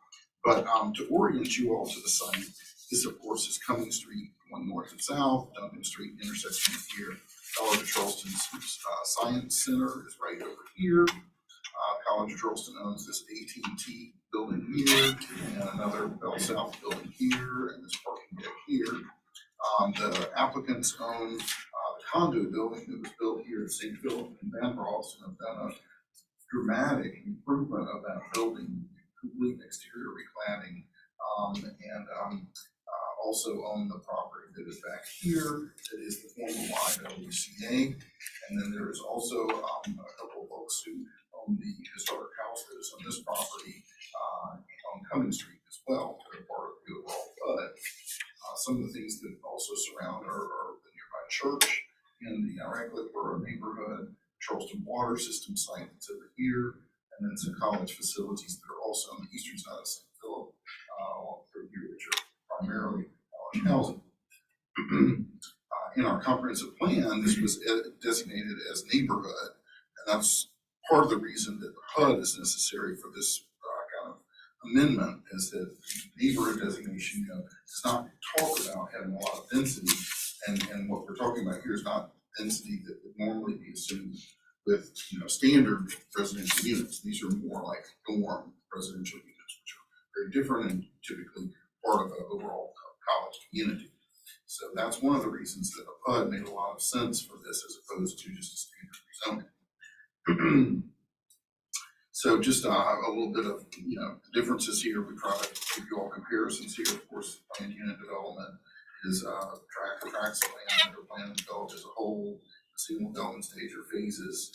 But to orient you all to the site, this of course is Cumming Street going north and south, Duncan Street intersection here. College of Charleston's Science Center is right over here. College of Charleston owns this AT&T building here and another Bell South building here and this parking deck here. The applicants own the condo building that was built here at St. Philip and Van Ross and have done a dramatic improvement of that building, complete exterior recladding, and also own the property that is back here that is the former YWCA. And then there is also a couple of folks who own the historic house that is on this property on Cumming Street as well. They're part of the overall PUD. Some of the things that also surround are the nearby church in the Radcliffe Borough neighborhood, Charleston water system site that's over here, and then some college facilities that are also on the eastern side of St. Philip, through here, which are primarily college housing. In our comprehensive plan, this was designated as neighborhood, and that's part of the reason that the HUD is necessary for this kind of amendment, is that neighborhood designation does not talk about having a lot of density, and what we're talking about here is not density that would normally be assumed with standard residential units. These are more like dorm residential units, which are very different and typically part of an overall college community. So that's one of the reasons that a PUD made a lot of sense for this as opposed to just a standard rezoning. So just a little bit of differences here. We try to give you all comparisons here. Of course, planned unit development is tract of land or plan developed as a whole, a single development stage or phases.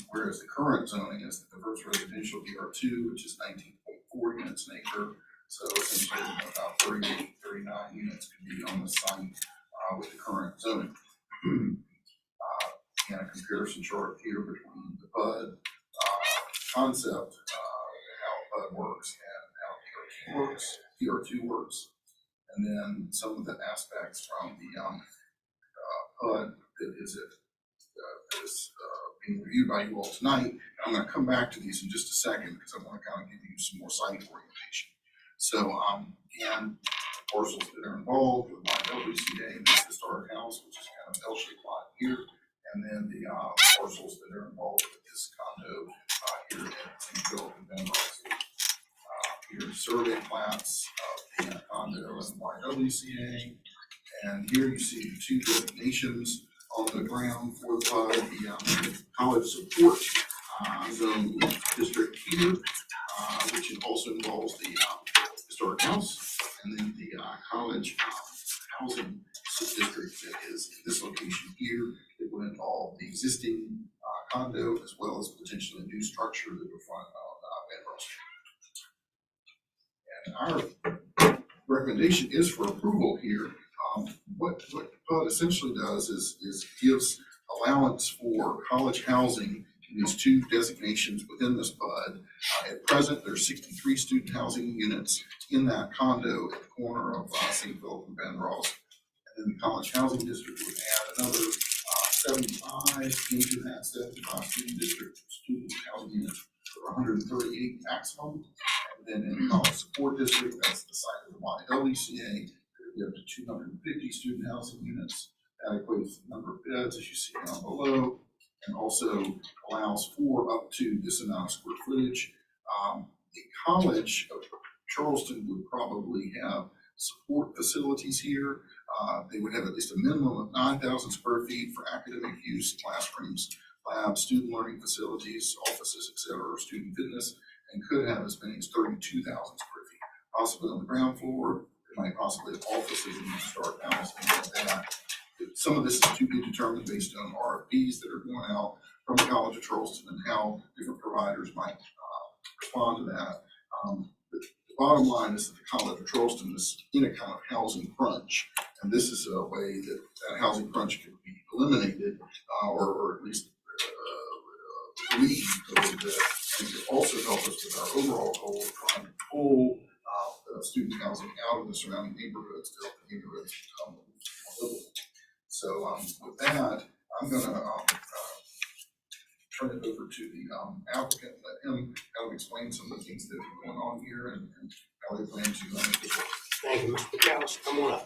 Whereas the current zoning is the diverse residential DR2, which is 19.4 units an acre. So essentially about 38, 39 units could be on the site with the current zoning. And a comparison chart here between the PUD concept, how PUD works and how DR2 works, and then some of the aspects from the PUD that is being reviewed by you all tonight. And I'm going to come back to these in just a second because I want to kind of give you some more site orientation. So again, parcels that are involved with YWCA, this historic house, which is kind of L-shaped lot here, and then the parcels that are involved with this condo here at St. Philip and Van Ross. Here survey plats of the condo and YWCA, and here you see the two designations on the ground for the PUD, the college support zone district here, which also involves the historic house, and then the college housing district that is in this location here. It would involve the existing condo as well as potentially a new structure that would front on And our recommendation is for approval here. What PUD essentially does is gives allowance for college housing in these two designations within this PUD. At present, there's 63 student housing units in that condo at the corner of St. Philip and Van Ross. And then the college housing district would add another 75 into that 75 student housing units for 138 maximum. And then in the college support district, that's the site of the YWCA, there would be up to 250 student housing units. That equates to the number of beds, as you see down below, and also allows for up to this amount of square footage. The College of Charleston would probably have support facilities here. They would have at least a minimum of 9,000 square feet for academic use, classrooms, labs, student learning facilities, offices, et cetera, student fitness, and could have as many as 32,000 square feet. Possibly on the ground floor, they might possibly have offices and start house, things like that. Some of this is to be determined based on RFPs that are going out from the College of Charleston and how different providers might respond to that. The bottom line is that the College of Charleston is in a kind of housing crunch, and this is a way that that housing crunch could be eliminated, or at least relieved a little bit, and it could also help us with our overall goal of trying to pull student housing out of the surrounding neighborhoods to help the neighborhoods become more livable. So with that, I'm going to turn it over to the applicant, let him kind of explain some of the things that are going on here and how they plan to make this work. Thank you, Mr. McAllister. Come on up.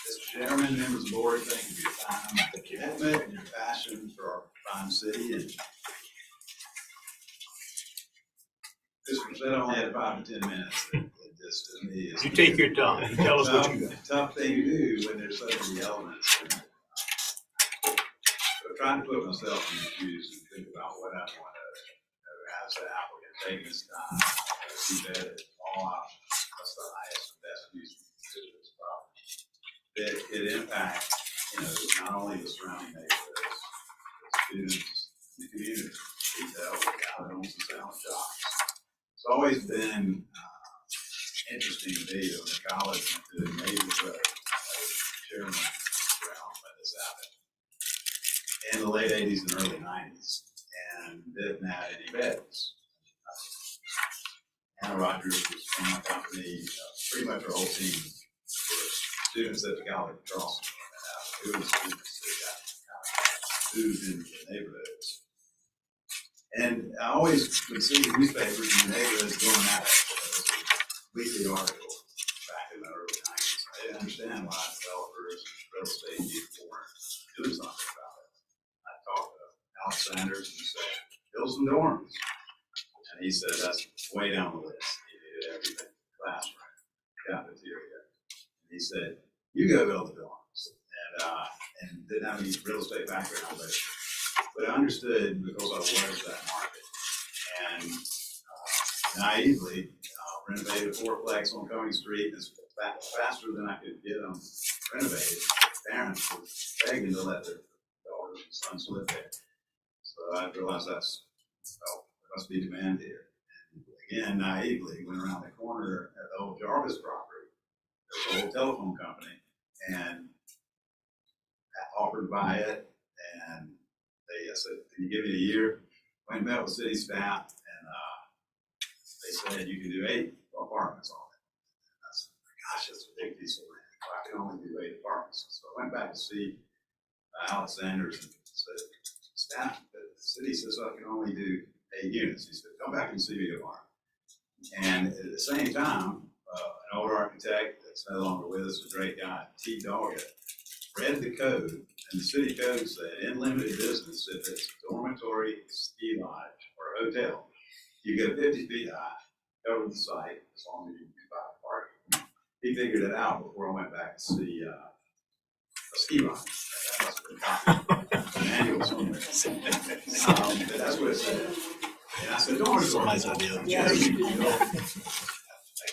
Mr. Chairman, members of the board, thank you for your time, your commitment, and your passion for our fine city. And this was only had 5 to 10 minutes. This to me is You take your time. You tell us what you got. tough thing to do when there's so many elements. So trying to put myself in the shoes and think about what I want to as the applicant take this time, see that all options, what's the highest and best use of this property. That it impacts, not only the surrounding neighborhoods, but students, the community, retail, homes, and sandwich shops. It's always been interesting to me that when the college went to the neighborhood, chairman around when this happened in the late 80s and early 90s, and didn't have any beds. Anna Rogers was from my company, pretty much our whole team were students at the College of Charleston. It was students that moved into the neighborhoods. And I always would see newspapers in the neighborhoods going at it. Weekly article back in the early 90s. I didn't understand why developers and real estate people weren't doing something about it. I talked to Alex Sanders and said, build some dorms. And he said, that's way down the list. He needed everything, classroom, cafeteria. And he said, you go build the dorms. And didn't have any real estate background, but I understood because I was that market. And naively, renovated a fourplex on Coney Street. It's faster than I could get them renovated. Parents were begging to let their daughters and sons live there. So I realized there must be demand here. And again, naively, went around the corner at the old Jarvis property. There's an old telephone company, and I offered to buy it. And I said, can you give me a year? Went and met with city staff, and they said you can do 8 apartments on it. And I said, gosh, that's a big piece of land. I can only do 8 apartments. So I went back to see Alex Sanders and said, staff, the city says I can only do 8 units. He said, come back and see me tomorrow. And at the same time, an older architect that's no longer with us, a great guy, T. Doggett, read the code, and the city code said in limited business, if it's a dormitory, ski lodge, or a hotel, you get 50 feet high, cover the site as long as you can buy parking. He figured it out before I went back to see a ski lodge. That must have been copied. The manual somewhere. But that's what it said. And I said, dormitory. Nice idea. I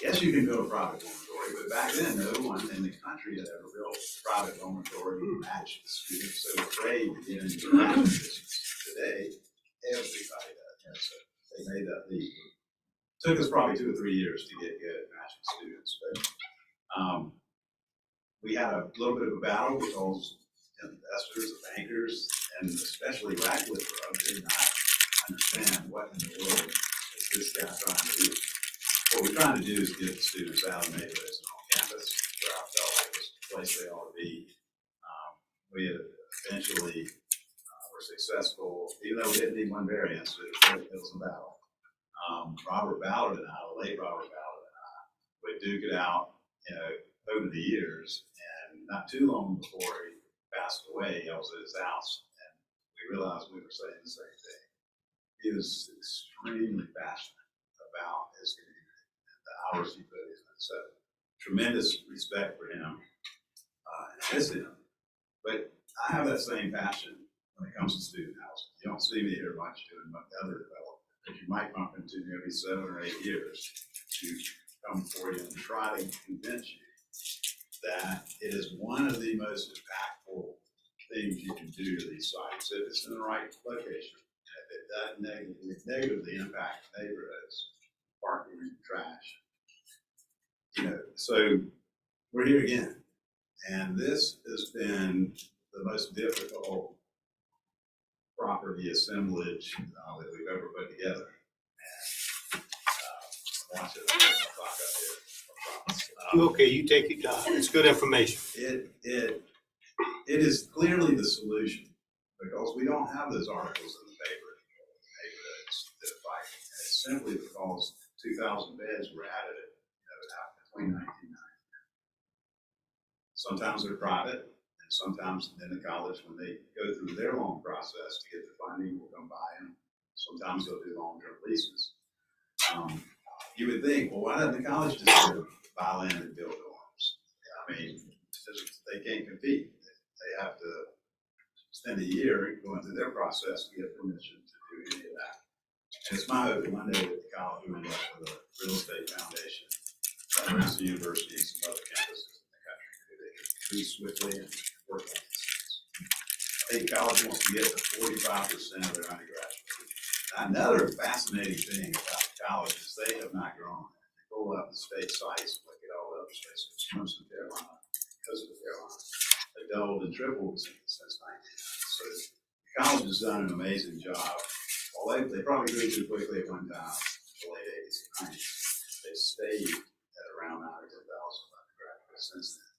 guess you can go to private dormitory, but back then, no one in the country had ever built a private dormitory match the students so afraid to get into the matching business. Today, everybody does. You know, so they made that leap. Took us probably 2 or 3 years to get good at matching students, but we had a little bit of a battle because investors, the bankers, and especially Radcliffe did not understand what in the world is this guy trying to do. What we're trying to do is get the students out of neighborhoods and on campus where I felt like was the place they ought to be. We had eventually were successful, even though we didn't need one variance, it was a battle. Robert Ballard and I, the late Robert Ballard and I, would duke it out, over the years, and not too long before he passed away, I was at his house, and we realized we were saying the same thing. He was extremely passionate about his community and the hours he put in. So tremendous respect for him, and miss him. But I have that same passion when it comes to student housing. You don't see me here much doing other development, but you might bump into me every 7 or 8 years to come for you and try to convince you that it is one of the most impactful things you can do to these sites if it's in the right location. And if it doesn't negatively impact neighborhoods, parking and trash. So we're here again. And this has been the most difficult property assemblage that we've ever put together. And watch it, I'll talk up here, I promise. You okay, you take your time. It's good information. It is clearly the solution because we don't have those articles in the paper anymore with neighborhoods that are fighting. And it's simply because 2,000 beds were added, between 1990. Sometimes they're private, and sometimes then the college, when they go through their long process to get the funding, will come by them. Sometimes they'll do long-term leases. You would think, well, why doesn't the college just buy land and build dorms? I mean, they can't compete. They have to spend a year going through their process to get permission to do any of that. And it's my hope that one day that the college will end up with a real estate foundation, the university, and some other campuses in the country where they can move swiftly and work on these things. I think college wants to get to 45% of their undergraduates. Another fascinating thing about college is they have not grown. If you pull up the state sites, look at all the other states, most of Carolina, because of the Carolina, they doubled and tripled since 1990. So the college has done an amazing job. Well, they probably grew too quickly at one time, the late 80s and 90s. They stayed at around 9,000 or 10,000 undergraduates since then,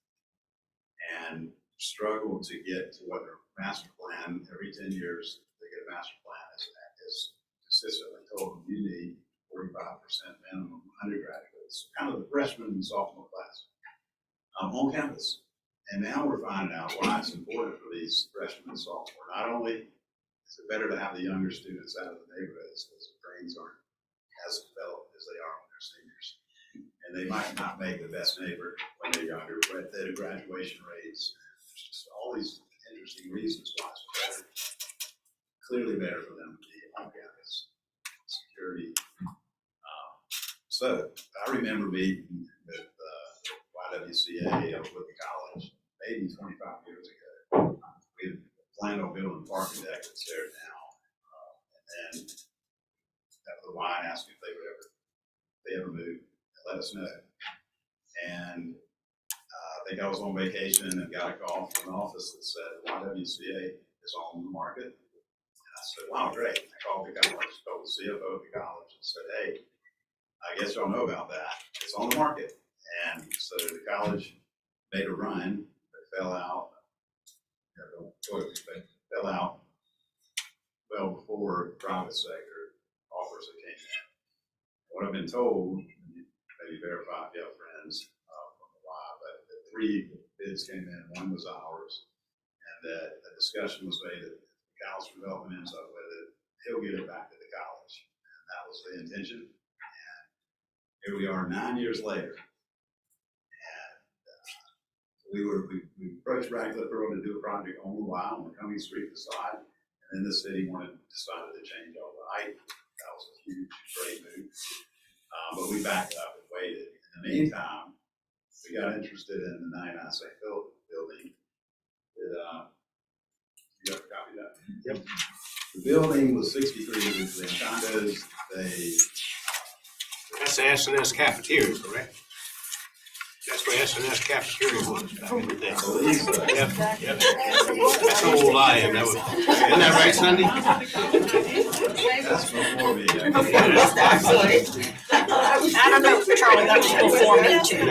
and struggled to get to what their master plan every 10 years. They get a master plan is consistently told them you need 45% minimum undergraduates, kind of the freshman and sophomore class, on campus. And now we're finding out why it's important for these freshmen and sophomore. Not only is it better to have the younger students out of the neighborhoods because their brains aren't as developed as they are when they're seniors. And they might not make the best neighbor when they're younger, but their graduation rates, there's just all these interesting reasons why it's better, clearly better for them to be on campus. Security. So I remember meeting with YWCA with the college maybe 25 years ago. We had planned on building a parking deck that's there now. And then the Y asked me if they ever move and let us know. And I think I was on vacation and got a call from an office that said YWCA is on the market. And I said, wow, great. I called the college, called the CFO of the college and said, hey, I guess y'all know about that. It's on the market. And so the college made a run, but fell out. Fell out well before the private sector offers that came in. What I've been told, maybe verify if you have friends from the Y, but the 3 bids came in, 1 was ours, and that a discussion was made that the college development ends up with it, he'll get it back to the college. And that was the intention. And here we are 9 years later. We approached Radcliffe to do a project on the Y on the Cummings Street facade, and then the city decided to change all the height. That was a huge, great move. But we backed up and waited. In the meantime, we got interested in the 99 St. Philip building that Yep. The building was 63 individually in condos. They, That's the S&S cafeteria, correct? That's where S&S cafeteria was back in the day. I believe so. Yep, yep. That's how old I am. That was, isn't that right, Cindy? That's before me. Actually. I don't know, Charlie, that was before me too.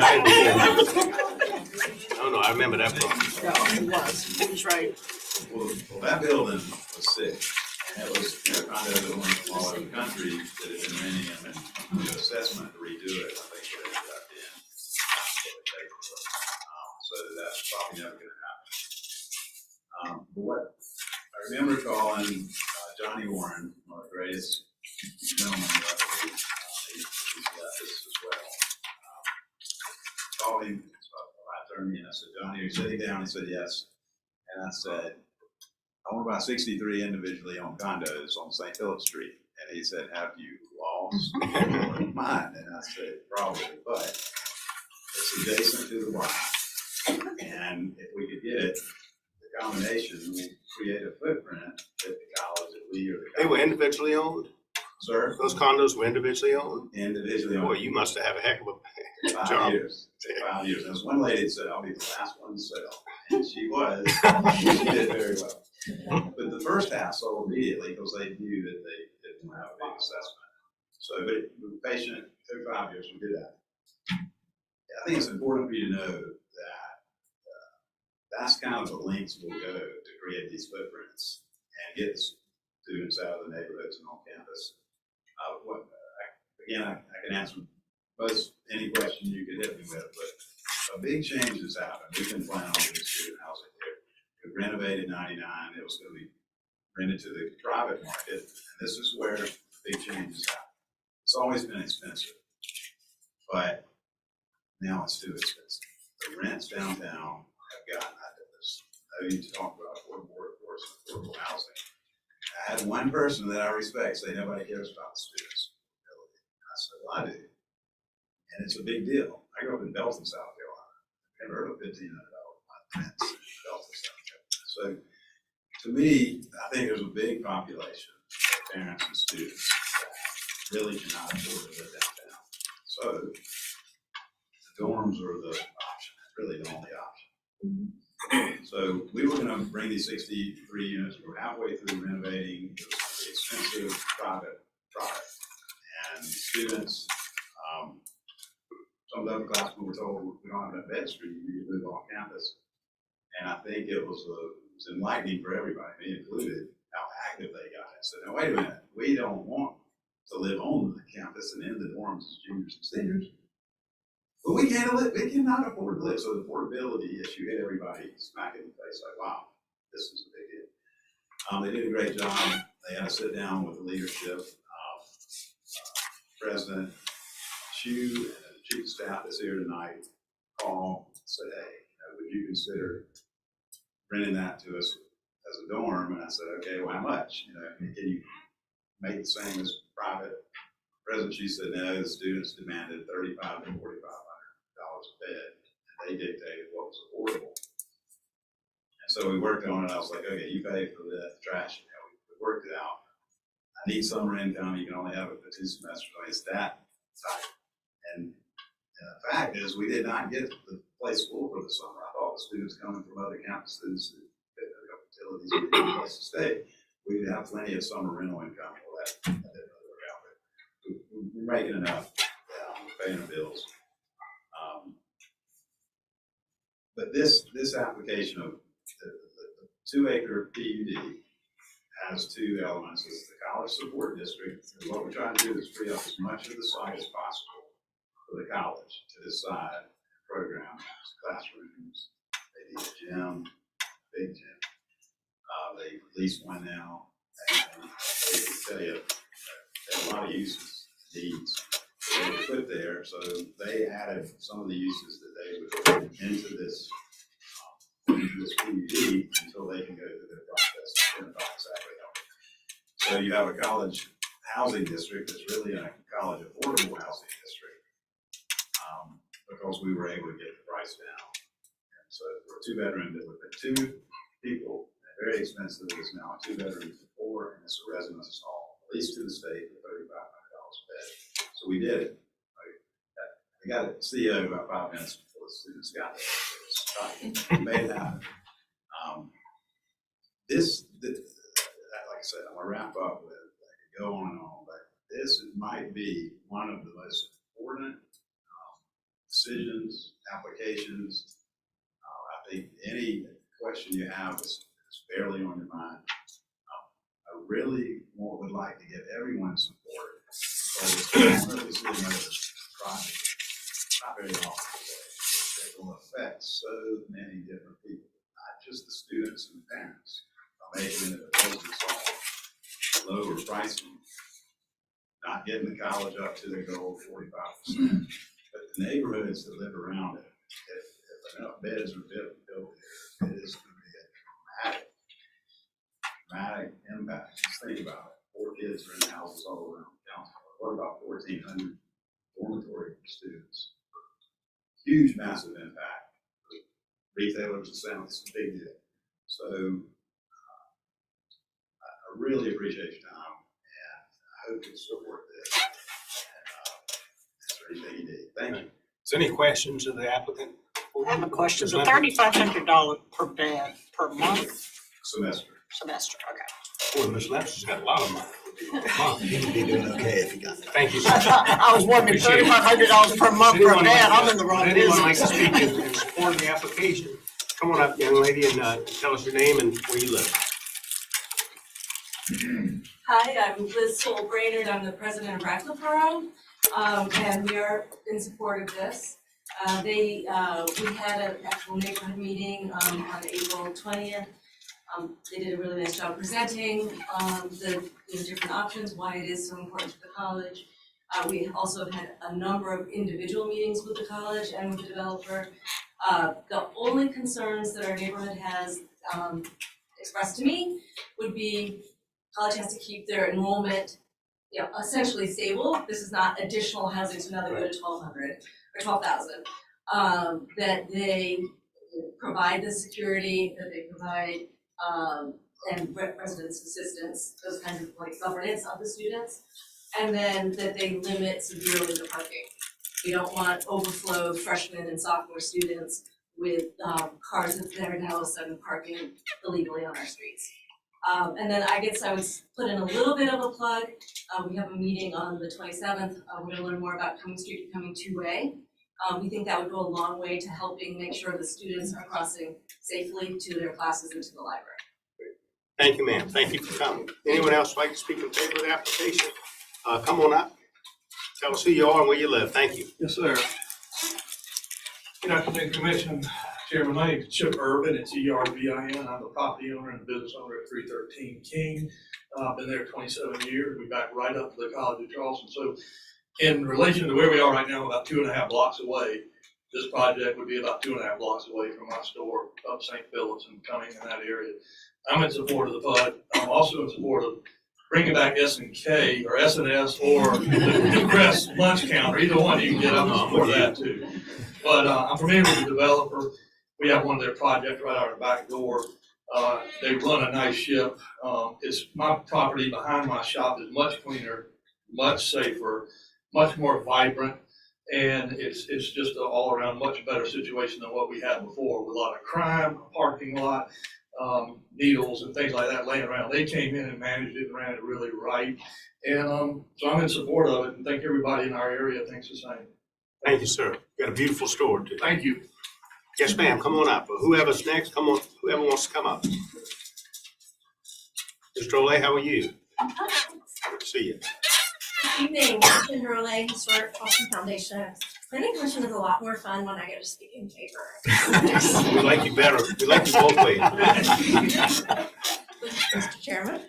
No, I remember that part. No, he was right. Well, that building was sick. And it was, condos that went from all over the country that had been renting them and the assessment to redo it, I think it ended up in. So that's probably never gonna happen. But what I remember calling Johnny Warren, one of the greatest gentlemen ever, he's left us as well. Called him, I turned in, I said, Johnny, are you sitting down? He said, yes. And I said, I want about 63 individually owned condos on St. Philip Street. And he said, have you lost mine? And I said, probably, but it's adjacent to the block. And if we could get it, the combination will create a footprint at the college, at Lee or the college. They were individually owned? Sir? Those condos were individually owned? Individually Boy, owned. you must have a heck of a 5 job. years. 5 years. There was one lady that said, I'll be the last one to sell. And she was. She did very well. But the first house sold immediately because they knew that they didn't have a big assessment. So, but we were patient. It took 5 years. We did that. I think it's important for you to know that that's kind of the lengths we'll go to create these footprints and get students out of the neighborhoods and on campus. I can answer most any question you could hit me with, but a big change has happened. We've been planning on doing student housing here. We renovated 99. It was going to be rented to the private market, and this is where the big changes happen. It's always been expensive, but now it's too expensive. The rents downtown have gotten out of this. I know you talk about affordable workforce and affordable housing. I had one person that I respect say nobody cares about the students. I said, well, I do. And it's a big deal. I grew up in Belton, South Carolina. I've never heard of $1,500 rents in Belton, South Carolina. So to me, I think there's a big population of parents and students that really cannot afford to live downtown. So the dorms are the option, really the only option. So we were gonna bring these 63 units, we're halfway through renovating. It was an expensive private product. And students, some of the upperclassmen were told, we don't have enough bed street, you need to move off campus. And I think it was enlightening for everybody, me included, how active they got. I said, no, wait a minute, we don't want to live on the campus and in the dorms as juniors and seniors. But we cannot afford to live. So the affordability issue hit everybody smack in the face, like, wow, this is a big deal. They did a great job. They had to sit down with the leadership. President Chu and the chief of staff that's here tonight called and said, hey, would you consider renting that to us as a dorm? And I said, okay, well, how much? Can you make it the same as private? President Chu said, no, the students demanded $3,500 to $4,500 a bed, and they dictated what was affordable. And so we worked on it. I was like, okay, you pay for the trash. We worked it out. I need summer income. You can only have it for 2 semesters. I mean, it's that tight. And the fact is, we did not get the place full for the summer. I thought the students coming from other campuses who didn't have facilities would be a place to stay. We would have plenty of summer rental income. Well, that didn't really work out. But we're making enough. We're paying the bills. But this application of the 2-acre PUD has 2 elements. It's the college support district. And what we're trying to do is free up as much of the site as possible for the college to decide programs, classrooms. They need a gym, a big gym. They lease one now, and they can tell you there are a lot of uses, needs that they put there. So they added some of the uses that they would put into this PUD until they can go through their process and identify exactly how. So you have a college housing district that's really a college affordable housing district, because we were able to get the price down. And so for a 2-bedroom, it would have been 2 people, a very very expensive. It's now a 2-bedroom for 4, and it's a residence hall, leased to the state for $3,500 a bed. So we did it. We got a CEO about 5 minutes before the students got there. We made it happen. Like I said, I'm gonna wrap up with, I could go on and on, but this might be one of the most important decisions, applications. I think any question you have is barely on your mind. I really would like to get everyone's support. Because I'm really sitting under this project, not very often, it will affect so many different people, not just the students and the parents. By making it a business all, lower pricing, not getting the college up to their goal of 45%. But the neighborhoods that live around it, if enough beds are built there, it is going to be a dramatic impact. Just think about it. 4 kids are in houses all around town. What about 1,400 dormitory students? Huge, massive impact. Retailers, it sounds a big deal. So I really appreciate your time, and I hope you support this. And answer anything you need. Thank you. Is there any questions of the applicant? I have a question. Ms. The Lemon? $3,500 per bed per month Semester. semester. Okay. Boy, Ms. Lempsey's got a lot of money. He would be doing okay if he got that. Thank you, sir. I was wondering Appreciate it. $3,500 per month per bed. I'm in the wrong Would anyone like to business. speak in support of the application? Come on up, young lady, and tell us your name and where you live. Hi, I'm Liz Soul Brainerd. I'm the president of Rackleboro, and we are in support of this. We had an actual neighborhood meeting on April 20th. They did a really nice job presenting the different options, why it is so important to the college. We also have had a number of individual meetings with the college and with the developer. The only concerns that our neighborhood has expressed to me would be college has to keep their enrollment, essentially stable. This is not additional housing, so now they go to 1,200 or 12,000. That they provide the security, that they provide and residence assistance, those kinds of governance of the students, and then that they limit severely the parking. We don't want overflow of freshmen and sophomore students with cars that are now all of a sudden parking illegally on our streets. And then I guess I would put in a little bit of a plug. We have a meeting on the 27th. We're gonna learn more about Cumming Street becoming two-way. We think that would go a long way to helping make sure the students are crossing safely to their classes and to the library. Thank you, ma'am. Thank you for coming. Anyone else like to speak in favor of the application? Come on up. Tell us who you are and where you live. Thank you. Yes, sir. Good afternoon, Commission. Chairman, my name is Chip Urban. It's ERBIN. I'm the property owner and business owner at 313 King. I've been there 27 years. We back right up to the College of Charleston. So in relation to where we are right now, about 2.5 blocks away, this project would be about 2.5 blocks away from my store up St. Philip's and Cumming in that area. I'm in support of the PUD. I'm also in support of bringing back S&K or S&S or the Crest lunch counter. Either one you can get, I'm in support of that too. But I'm familiar with the developer. We have one of their projects right out our back door. They run a nice ship. It's my property behind my shop is much cleaner, much safer, much more vibrant, and it's just an all around much better situation than what we had before with a lot of crime, a parking lot, needles and things like that laying around. They came in and managed it and ran it really right, and so I'm in support of it, and think everybody in our area thinks the same. Thank you, sir. Got a beautiful store too. Thank you. Yes, ma'am. Come on up. Whoever's next, come on. Whoever wants to come up. Mr. Olay, how are you? Good to see you. Good evening, Kendra Olay, Historic Charleston Foundation. Planning Commission is a lot more fun when I get to speak in favor. We like you better. We like you both ways. Mr. Chairman.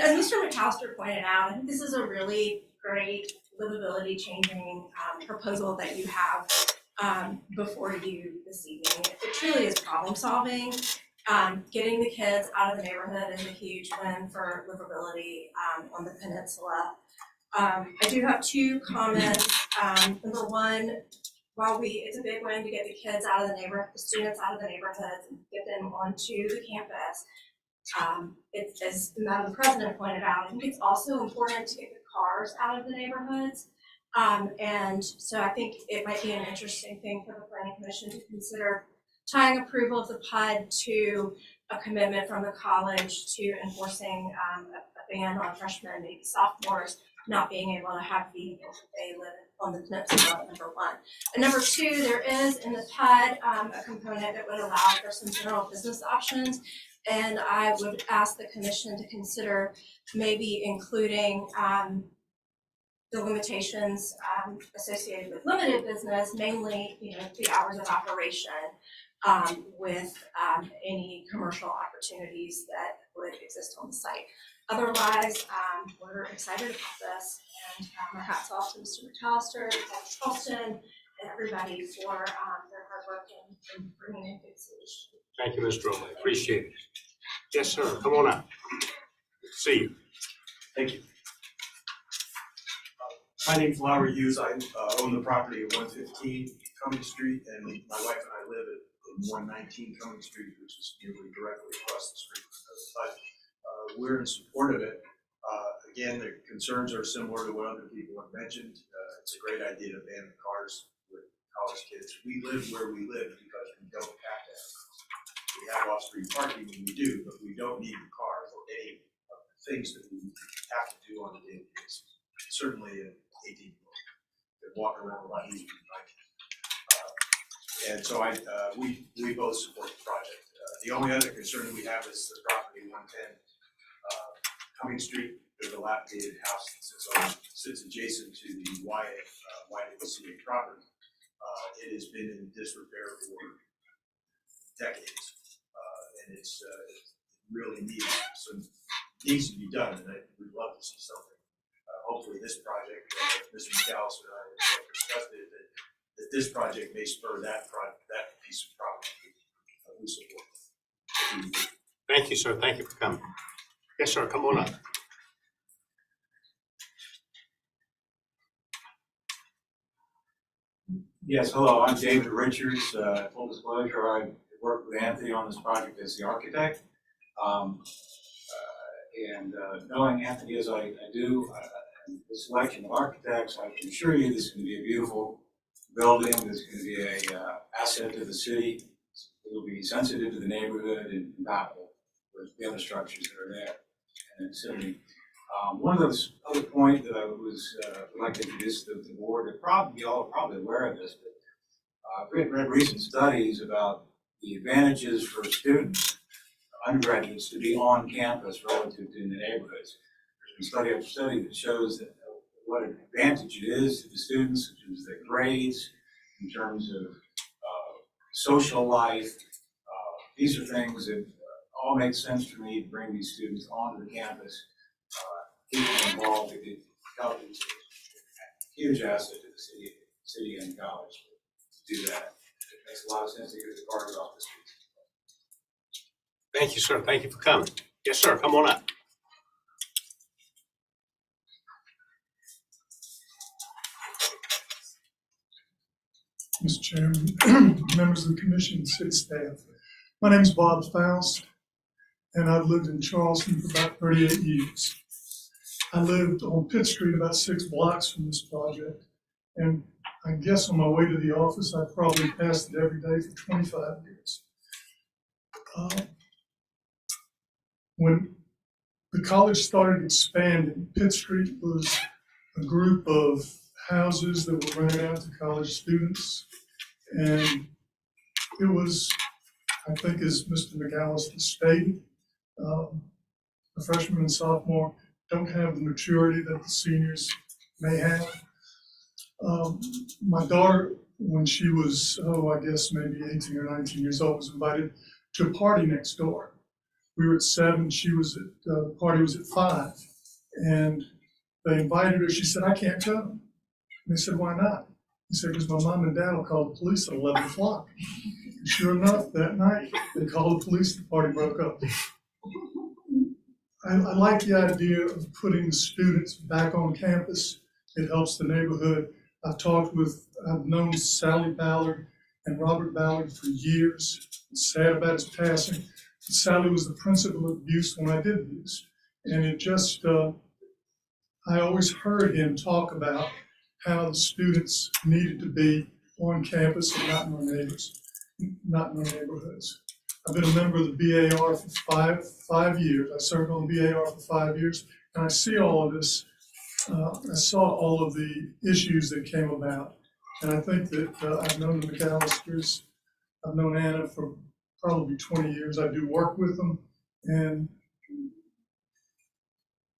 As Mr. McAllister pointed out, I think this is a really great livability changing proposal that you have before you this evening. It truly is problem solving. Getting the kids out of the neighborhood is a huge win for livability on the peninsula. I do have 2 comments. Number one, while it's a big win to get the kids out of the neighborhood, the students out of the neighborhoods and get them onto the campus. It's, as Madam President pointed out, I think it's also important to get the cars out of the neighborhoods. And so I think it might be an interesting thing for the Planning Commission to consider tying approval of the PUD to a commitment from the college to enforcing a ban on freshmen and maybe sophomores not being able to have vehicles if they live on the peninsula, number one. And number two, there is in the PUD a component that would allow for some general business options. And I would ask the commission to consider maybe including the limitations associated with limited business, mainly, the hours of operation, with any commercial opportunities that would exist on the site. Otherwise, we're excited about this, and our hats off to Mr. McAllister, Dr. Charleston, and everybody for their hard work in bringing in good solutions. Thank you, Mr. Rowley. Appreciate it. Yes, sir. Come on up. Good to see you. Thank you. My name's Lowry Hughes. I own the property at 115 Cumming Street, and my wife and I live at 119 Cumming Street, which is nearly directly across the street from us. But we're in support of it. Again, the concerns are similar to what other people have mentioned. It's a great idea to ban the cars with college kids. We live where we live because we don't have to have cars. We have off-street parking when we do, but we don't need the car for any of the things that we have to do on a daily basis. Certainly an 18-year-old can walk around a lot easier than I can. And so we both support the project. The only other concern we have is the property 110 Cumming Street. There's a dilapidated house that sits adjacent to the YWCA property. It has been in disrepair for decades, and it really needs to be done. And we'd love to see something. Hopefully, this project, Mr. McAllister and I have discussed it, that this project may spur that piece of property. We support. Thank you, sir. Thank you for coming. Yes, sir. Come on up. Yes, hello, I'm David Richards. Full disclosure, I worked with Anthony on this project as the architect. Knowing Anthony as I do, and the selection of architects, I can assure you this is going to be a beautiful building. This is going to be an asset to the city. It will be sensitive to the neighborhood and compatible with the other structures that are there. And certainly, one of those other point that I would like to introduce to the board, you all are probably aware of this, but I've read recent studies about the advantages for students, undergraduates, to be on campus relative to in the neighborhoods. There's been study after study that shows that what an advantage it is to the students in terms of their grades, in terms of social life. These are things that all make sense for me to bring these students onto the campus. Keep them involved. It's a huge asset to the city and college to do that. It makes a lot of sense to get the cars off the streets. Thank you, sir. Thank you for coming. Yes, sir. Come on up. Mr. Chairman, members of the commission, city staff. My name is Bob Faust, and I've lived in Charleston for about 38 years. I lived on Pitt Street about 6 blocks from this project, and I guess on my way to the office, I probably passed it every day for 25 years. When the college started expanding, Pitt Street was a group of houses that were rented out to college students, and it was, I think, as Mr. McAllister stated, a freshman and sophomore don't have the maturity that the seniors may have. My daughter, when she was, I guess maybe 18 or 19 years old, was invited to a party next door. We were at 7, the party was at 5, and they invited her. She said, "I can't come." And they said, "Why not?" He said, "Because my mom and dad will call the police at 11 o'clock. And sure enough, that night, they called the police, the party broke up. I like the idea of putting the students back on campus. It helps the neighborhood. I've known Sally Ballard and Robert Ballard for years. It's sad about his passing. But Sally was the principal of Buse when I did Buse. And it just, I always heard him talk about how the students needed to be on campus and not in our neighborhoods. I've been a member of the BAR for five years. I served on the BAR for 5 years, and I see all of this. I saw all of the issues that came about, and I think that I've known the McAllisters. I've known Anna for probably 20 years. I do work with them, and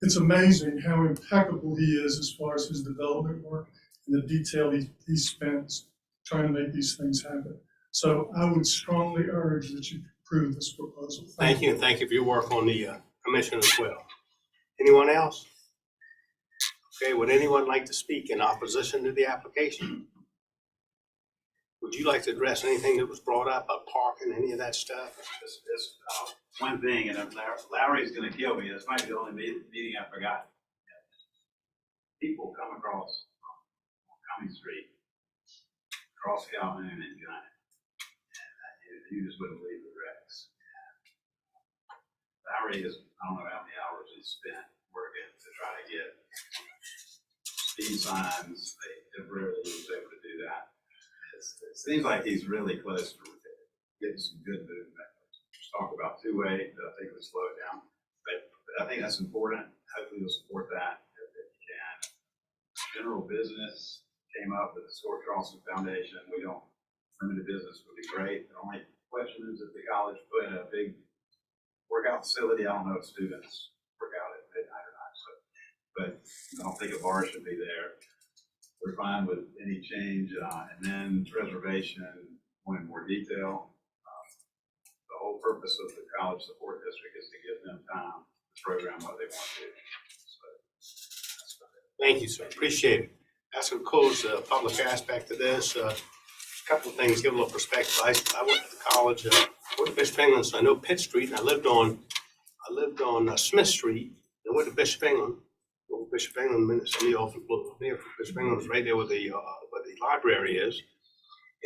it's amazing how impeccable he is as far as his development work and the detail he spends trying to make these things happen. So I would strongly urge that you approve this proposal. Thank you, and thank you for your work on the commission as well. Anyone else? Okay, would anyone like to speak in opposition to the application? Would you like to address anything that was brought up about parking, any of that stuff? This one thing, and Larry's gonna kill me, this might be the only meeting I forgot. People come across Cumming Street, across Calhoun and Gunn, and you just wouldn't believe the wrecks. Larry is, I don't know how many hours he spent working to try to get speed signs. They rarely was able to do that. It seems like he's really close to getting some good movement. Just talk about two-way, I think it would slow it down. But I think that's important. Hopefully you'll support that if you can. General business came up with the Historic Charleston Foundation. We don't, limited business would be great. The only question is if the college put in a big workout facility, I don't know if students work out at midnight or not. So, but I don't think a bar should be there. We're fine with any change, and then reservation, going in more detail. The whole purpose of the college support district is to give them time to program what they want to do. So, Thank you, sir. Appreciate it. That's going to close the public aspect of this. A couple of things, give a little perspective. I went to college, went to Bishop England, so I know Pitt Street, and I lived on Smith Street, and went to Bishop England. Bishop England, some of you all from Bishop England was right there where the library is.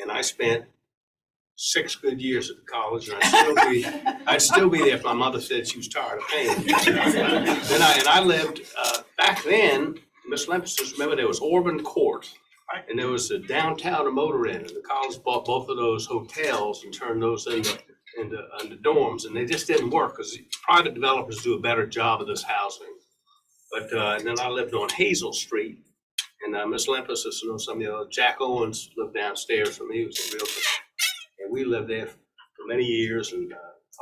And I spent 6 good years at the college, and I'd still be there if my mother said she was tired of paying me. And I lived, back then, Miss Lempus, remember there was Auburn Court, and there was a downtown to Motor Inn, and the college bought both of those hotels and turned those into dorms, and they just didn't work because private developers do a better job of this housing. But and then I lived on Hazel Street, and Miss Lempus, you know, some of the other, Jack Owens lived downstairs from me. He was a realtor, and we lived there for many years. And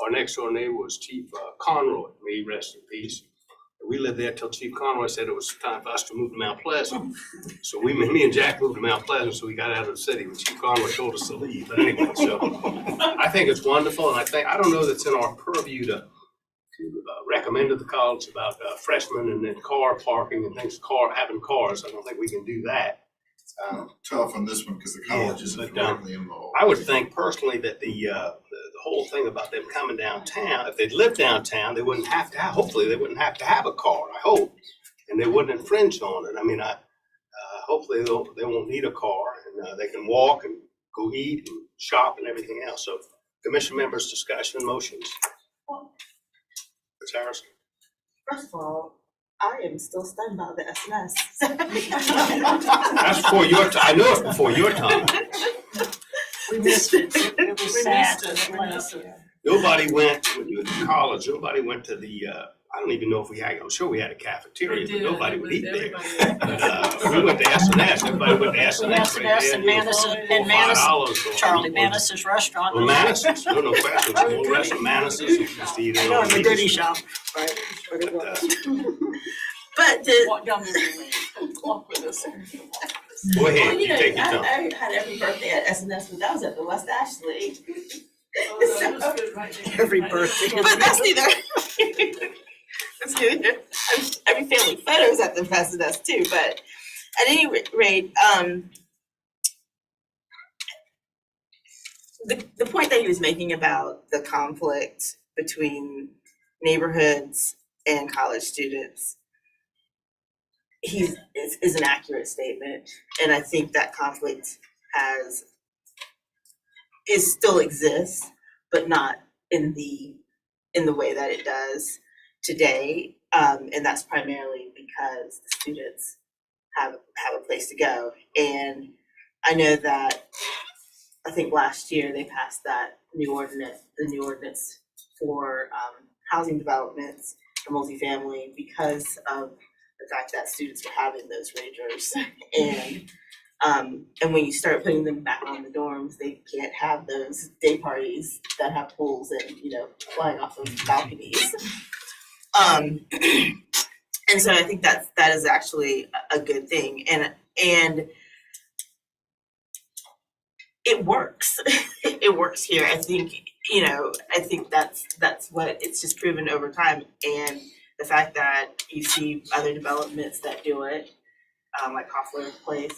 our next door neighbor was Chief Conroy. May he rest in peace. And we lived there till Chief Conroy said it was time for us to move to Mount Pleasant. So me and Jack moved to Mount Pleasant, so we got out of the city when Chief Conroy told us to leave. But anyway, so I think it's wonderful, and I don't know that's in our purview to recommend to the college about freshmen and then car parking and things, having cars. I don't think we can do that. Tough on this one because the college isn't directly involved. I would think personally that the whole thing about them coming downtown, if they'd lived downtown, they wouldn't have to have, hopefully they wouldn't have to have a car, I hope, and they wouldn't infringe on it. I mean, hopefully they won't need a car, and they can walk and go eat and shop and everything else. So commission members, discussion, motions. Ms. Harrison. First of all, I am still stunned by the SNS. That's before your time. I know it's before your time. We missed it. It was sad. Nobody went, when you were in college, nobody went to the, I don't even know if we had, I'm sure we had a cafeteria, but nobody would eat there. But, we went to SNS, everybody went to SNS right there. And Manus, Charlie Manus's restaurant. Well, Manus's, no question, we'll rest of Manus's, you can see it. No, the goodie shop, right, but it was. But the. Walk down memory lane, walk with us. Go ahead, Well, you take your time. I had every birthday at SNS, but that was at the West Ashley. Every birthday. But that's neither. That's neither. Every family photos at the SNS too. But at any rate, the point that he was making about the conflict between neighborhoods and college students, is an accurate statement, and I think that conflict has is still exists, but not in the way that it does today. And that's primarily because the students have a place to go. And I know that I think last year they passed the new ordinance for housing developments for multifamily because of the fact that students were having those ragers. And when you start putting them back on the dorms, they can't have those day parties that have pools and, flying off of balconies. And so I think that is actually a good thing. And it works. It works here. I think, that's what it's just proven over time. And the fact that you see other developments that do it, like Hoffler Place,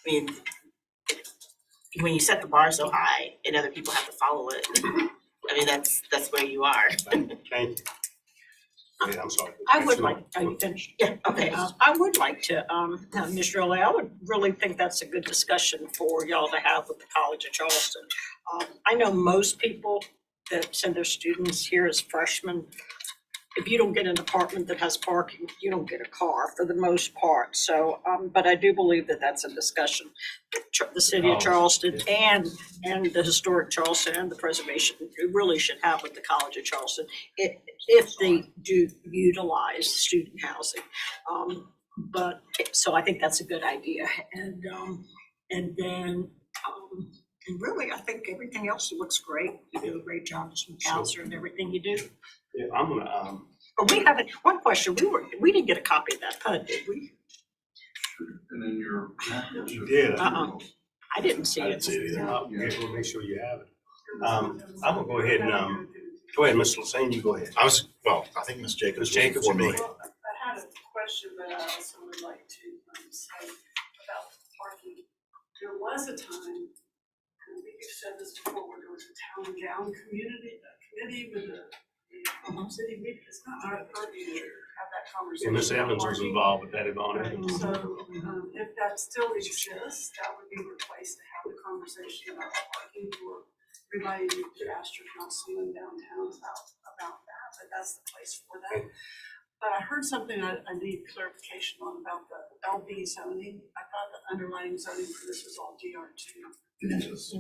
when you set the bar so high and other people have to follow it, that's where you are. Thank you. Yeah, I'm sorry. I would like, are you finished? Yeah, okay, I would like to, Ms. Shirley, I would really think that's a good discussion for y'all to have with the College of Charleston. I know most people that send their students here as freshmen, if you don't get an apartment that has parking, you don't get a car for the most part. So, but I do believe that that's a discussion that the city of Charleston and the historic Charleston and the preservation really should have with the College of Charleston if they do utilize student housing. But so I think that's a good idea. And then really, I think everything else looks great. You do a great job as a counselor and everything you do. Yeah, I'm gonna, But we haven't, one question, we didn't get a copy of that PUD, did we? And then your package. You did. I didn't see I it. didn't see it either. we'll make sure you have it. I'm gonna go ahead and, go ahead, Mr. Lassane, you go ahead. I think Ms. Jacobs was Ms. Jacobs, before me. Well, I had a question, but I also would like to say about parking. There was a time, and I think you've said this before, where there was a town gown committee with the city meeting. It's not our purview to have that conversation. And Ms. Evans was involved with that, Yvonne. Right, so if that still exists, that would be the place to have the conversation about parking for everybody. You could ask your council in downtown about that, but that's the place for that. But I heard something I need clarification on about the LB zoning. I thought the underlying zoning for this was all DR2. It is.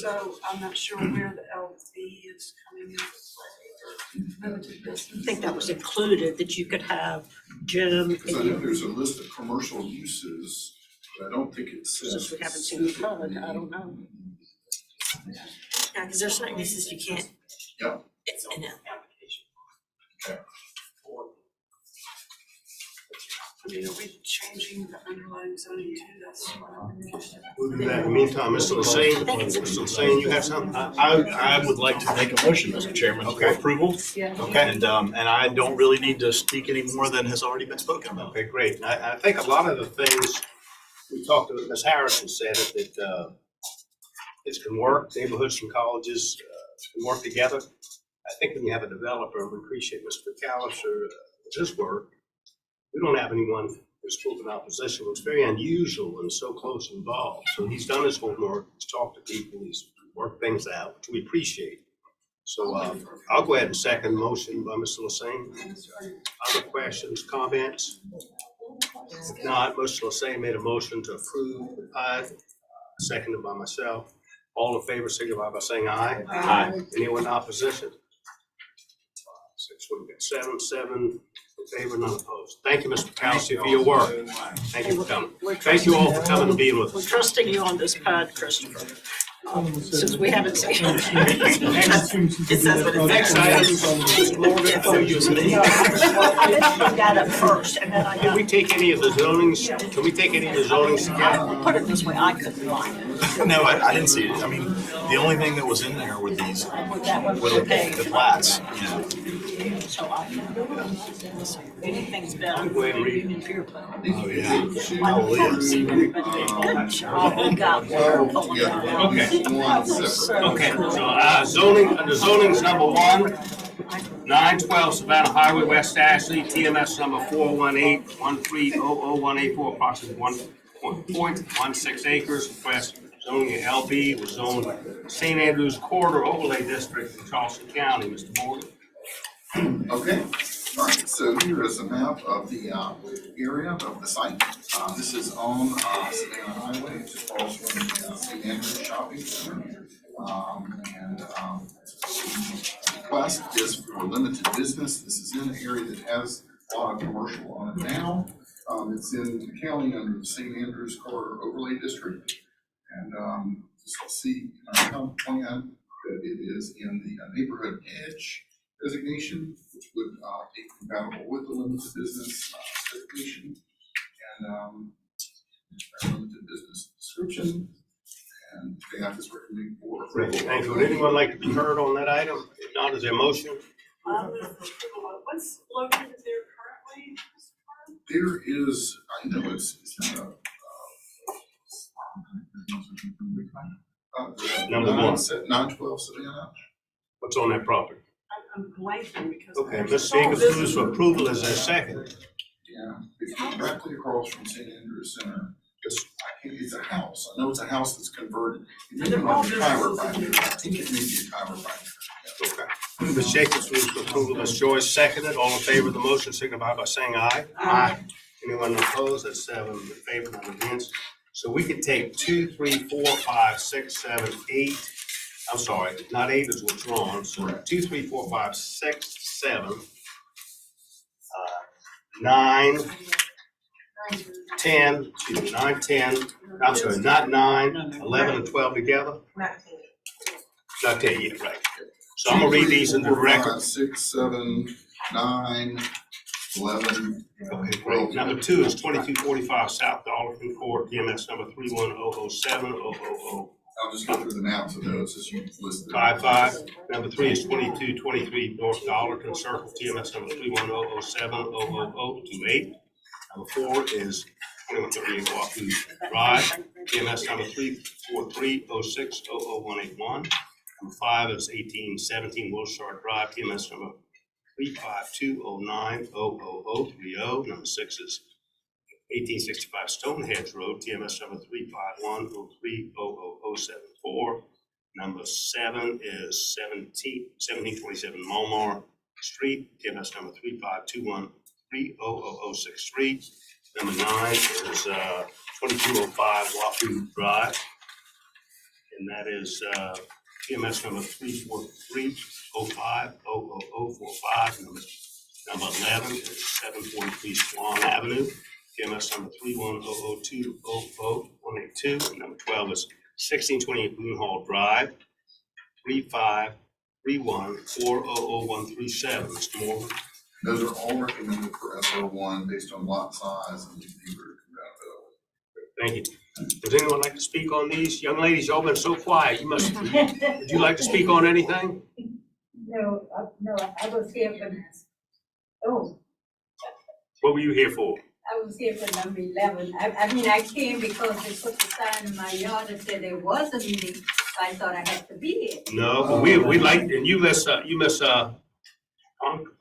So I'm not sure where the LB is coming into play or limited business. I think that was included, that you could have gym. Because I know there's a list of commercial uses, but I don't think it says. Since we haven't seen the PUD, I don't know. Yeah, because there's certain uses you can't. Yep. It's in it. Okay. I mean, are we changing the underlying zoning too? That's what I'm interested in. We'll do that in the meantime. Mr. Lassane, you have something? I would like to make a motion, Mr. Chairman, for Okay. approval. Yeah. Okay. And I don't really need to speak any more than has already been spoken about. Okay, great. I think a lot of the things we talked to, Ms. Harrison said it, that it can work, neighborhoods and colleges can work together. I think when you have a developer, and we appreciate Mr. McAllister, his work, we don't have anyone who's spoken opposition. It's very unusual and so close involved. So he's done his homework, he's talked to people, he's worked things out, which we appreciate. So I'll go ahead and second motion by Mr. Lassane. Other questions, comments? If not, Mr. Lassane made a motion to approve the PUD, seconded by myself. All in favor, signify by saying aye. Aye. Anyone in opposition? 6, we've got 7 in favor, none opposed. Thank you, Mr. Kelsey, for your work. Thank you for coming. Thank you all for coming and being with We're us. trusting you on this PUD, Christopher, since we haven't seen it. It says what it Next says. item, Mr. Morgan, for you and me. I got it first, and then I Can we take any of the zonings, can we take any of the zonings together? put it this way, I couldn't find it. No, I didn't see it. I mean, the only thing that was in there were these, With that one, were okay. the plats, you know. So anything's better. Go ahead and read. Union Pier Plan. Oh, yeah. Good job, we got one. Pulling it out. Okay. One separate. Okay, so zoning, under zonings number 1, 912 Savannah Highway, West Ashley, TMS number 418-1300184, approximately 1.16 acres, request zoning LB was zoned St. Andrews Corridor Overlay District in Charleston County. Mr. Morgan. Okay, all right, so here is a map of the area of the site. This is on Savannah Highway, just across from the St. Andrews Shopping Center. The request is for limited business. This is in an area that has a lot of commercial on it now. It's in the county under the St. Andrews Corridor Overlay District. And just to see plan that it is in the neighborhood edge designation, which would be compatible with the limited business designation, and limited business description, and staff is recommending for approval. Thank you. Would anyone like to be heard on that item? If not, is there a motion? What's located there currently? There is, I know it's not Number one. 912 Savannah. What's on that property? I'm blanking because. Okay, Ms. Jacobs moves for approval. Is there a second? Yeah, it's directly across from St. Andrews Center. It's a house. I know it's a house that's converted. It may be like a chiropractor. I think it may be a chiropractor. Okay. Ms. Jacobs moves for approval. Ms. Joyce seconded. All in favor of the motion signify by saying aye. Aye. Anyone opposed? That's 7 in favor, none against. So we could take 2, 3, 4, 5, 6, 7, 8. I'm sorry, not 8 is withdrawn. So 2, 3, 4, 5, 6, 7, 9, 10, 9, 10. I'm sorry, not 9, 11, and 12 together. Not 10 yet, right? So I'm gonna read these into the record. 6, 7, 9, 11. Okay, great. Number 2 is 2245 South Dolphin Court, TMS number 310070000. I'll just go through the maps of those as you listed. 55. Number 3 is 2223 North Dollarton Circle, TMS number 31007000028. Number 4 is 2138 Wahoo Drive, TMS number 34306000181. Number 5 is 1817 Wilshire Drive, TMS number 352090030. Number 6 is 1865 Stonehenge Road, TMS number 351030074. Number 7 is 1727 Mulmar Street, TMS number 352130063. Number 9 is 2205 Wahoo Drive, and that is TMS number 343050045. Number 11 is 743 Swan Avenue, TMS number 31002000182. Number 12 is 1628 Boone Hall Drive, 3531400137. Mr. Morgan. Those are all recommended for SR1 based on lot size and neighborhood compatibility. Thank you. Does anyone like to speak on these? Young ladies, y'all been so quiet. You must, would you like to speak on anything? No, I was here for this. Oh, What were you here for? I was here for number 11. I mean, I came because they put the sign in my yard that said there was a meeting, so I thought I had to be here. No, but we like, and you miss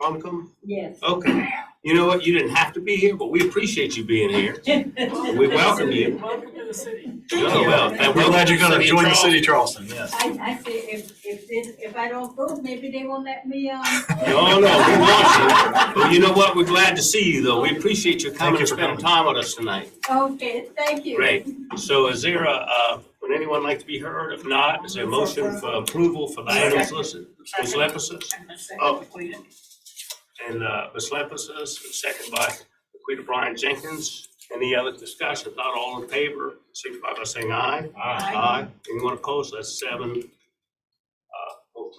Concom? Yes. Okay. You know what? You didn't have to be here, but we appreciate you being here. We welcome you. Welcome to the city. Oh, well, We're glad you're gonna join the city of Charleston, yes. I say if I don't go, maybe they won't let me No, we want you. But you know what? We're glad to see you, though. We appreciate you coming and spending time with us tonight. Okay, thank you. Great. So is there would anyone like to be heard? If not, is there a motion for approval for the items listed? Ms. Lepsis? Oh. And Ms. Lepsis, second by Laquita Bryan Jenkins. Any other discussion? If not, all in favor, signify by saying aye. Aye. Anyone opposed? That's 7.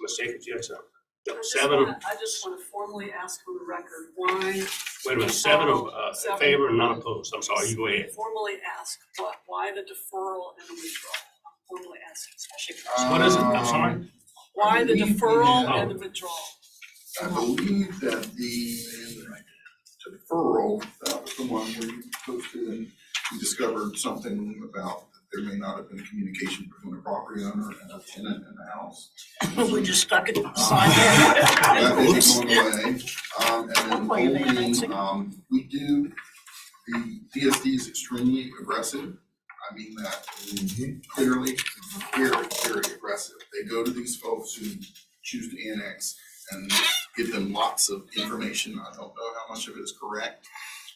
Ms. Jacobs, you had something? No, 7. I just want to formally ask for the record why. Wait a minute, 7 in favor and none opposed. I'm sorry, you go ahead. Formally ask why the deferral and the withdrawal. I'm formally asking. What is it? I'm sorry? Why the deferral and the withdrawal? I believe that the deferral, that was the one where you posted and you discovered something about that there may not have been communication between a property owner and a tenant in the house. We just stuck it That may be going away. And then holding, we do, the DSD is extremely aggressive. I I mean that clearly, very, very aggressive. They go to these folks who choose to annex and give them lots of information. I don't know how much of it is correct.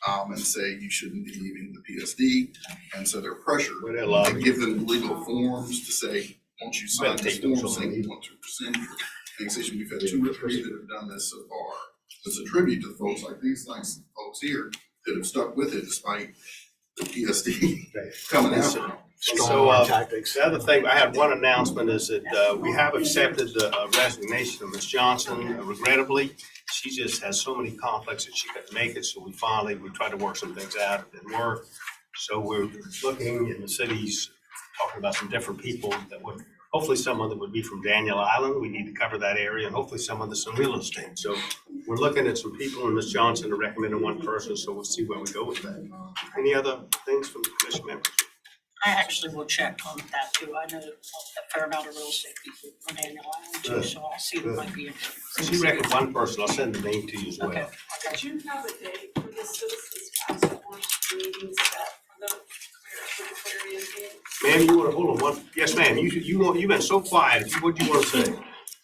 And say you shouldn't be leaving the PSD. And so they're pressured. They give them legal forms to say, won't you sign this form saying you want to rescind your annexation. We've had 2 or 3 that have done this so far. It's a tribute to folks like these nice folks here that have stuck with it despite the PSD coming after them. So, tactics. The other thing, I had one announcement is that, we have accepted the resignation of Ms. Johnson, regrettably. She just has so many conflicts that she couldn't make it, so we tried to work some things out, it didn't work. So we're looking in the cities, talking about some different people that would, hopefully someone that would be from Daniel Island, we need to cover that area, and hopefully someone that's in real estate. So we're looking at some people, and Ms. Johnson are recommending one person, so we'll see where we go with that. Any other things from the commission members? I actually will check on that too. I know a fair amount of real estate people on Daniel Island too, so I'll see what might be interesting. She recommended one person, I'll send the name to you as well. Okay. Do you have a date for the citizens task force meeting set for the Clarion meeting? Ma'am, you want to, hold on one, yes, ma'am, you've been so quiet, what do you want to say?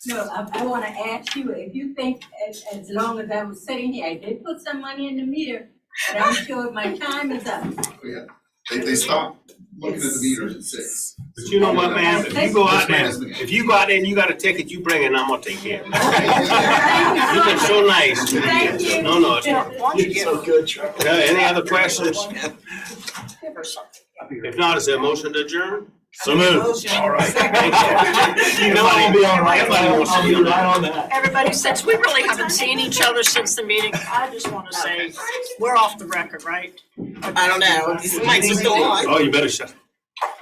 No, I wanna ask you, if you think, as long as I was sitting here, I did put some money in the meter, but I'm sure my time is up. Yeah, they stop looking at the meters at 6. But you know what, ma'am, if you go out there and you got a ticket, you bring it and I'm gonna take care of it. You've been so nice. Thank you. No, it's Why don't you give So good, Chuck. any other questions? her something? If not, is there a motion to adjourn? So moved. All right. Thank you. Everybody be all right. Everybody wants to be on that. Everybody, since we really haven't seen each other since the meeting, I just want to say, we're off the record, right? I don't know, this might be still on. Oh, you better shut.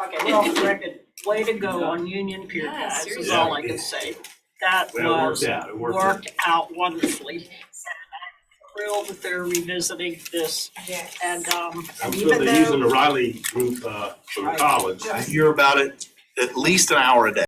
Okay, we're off the record. Way to go on Union Pier, guys, is all I can say. That Well, was, it worked out. worked out wonderfully. Thrilled that they're revisiting this, and I'm and sure even they're using though. the Riley group, from college. I hear about it at least an hour a day.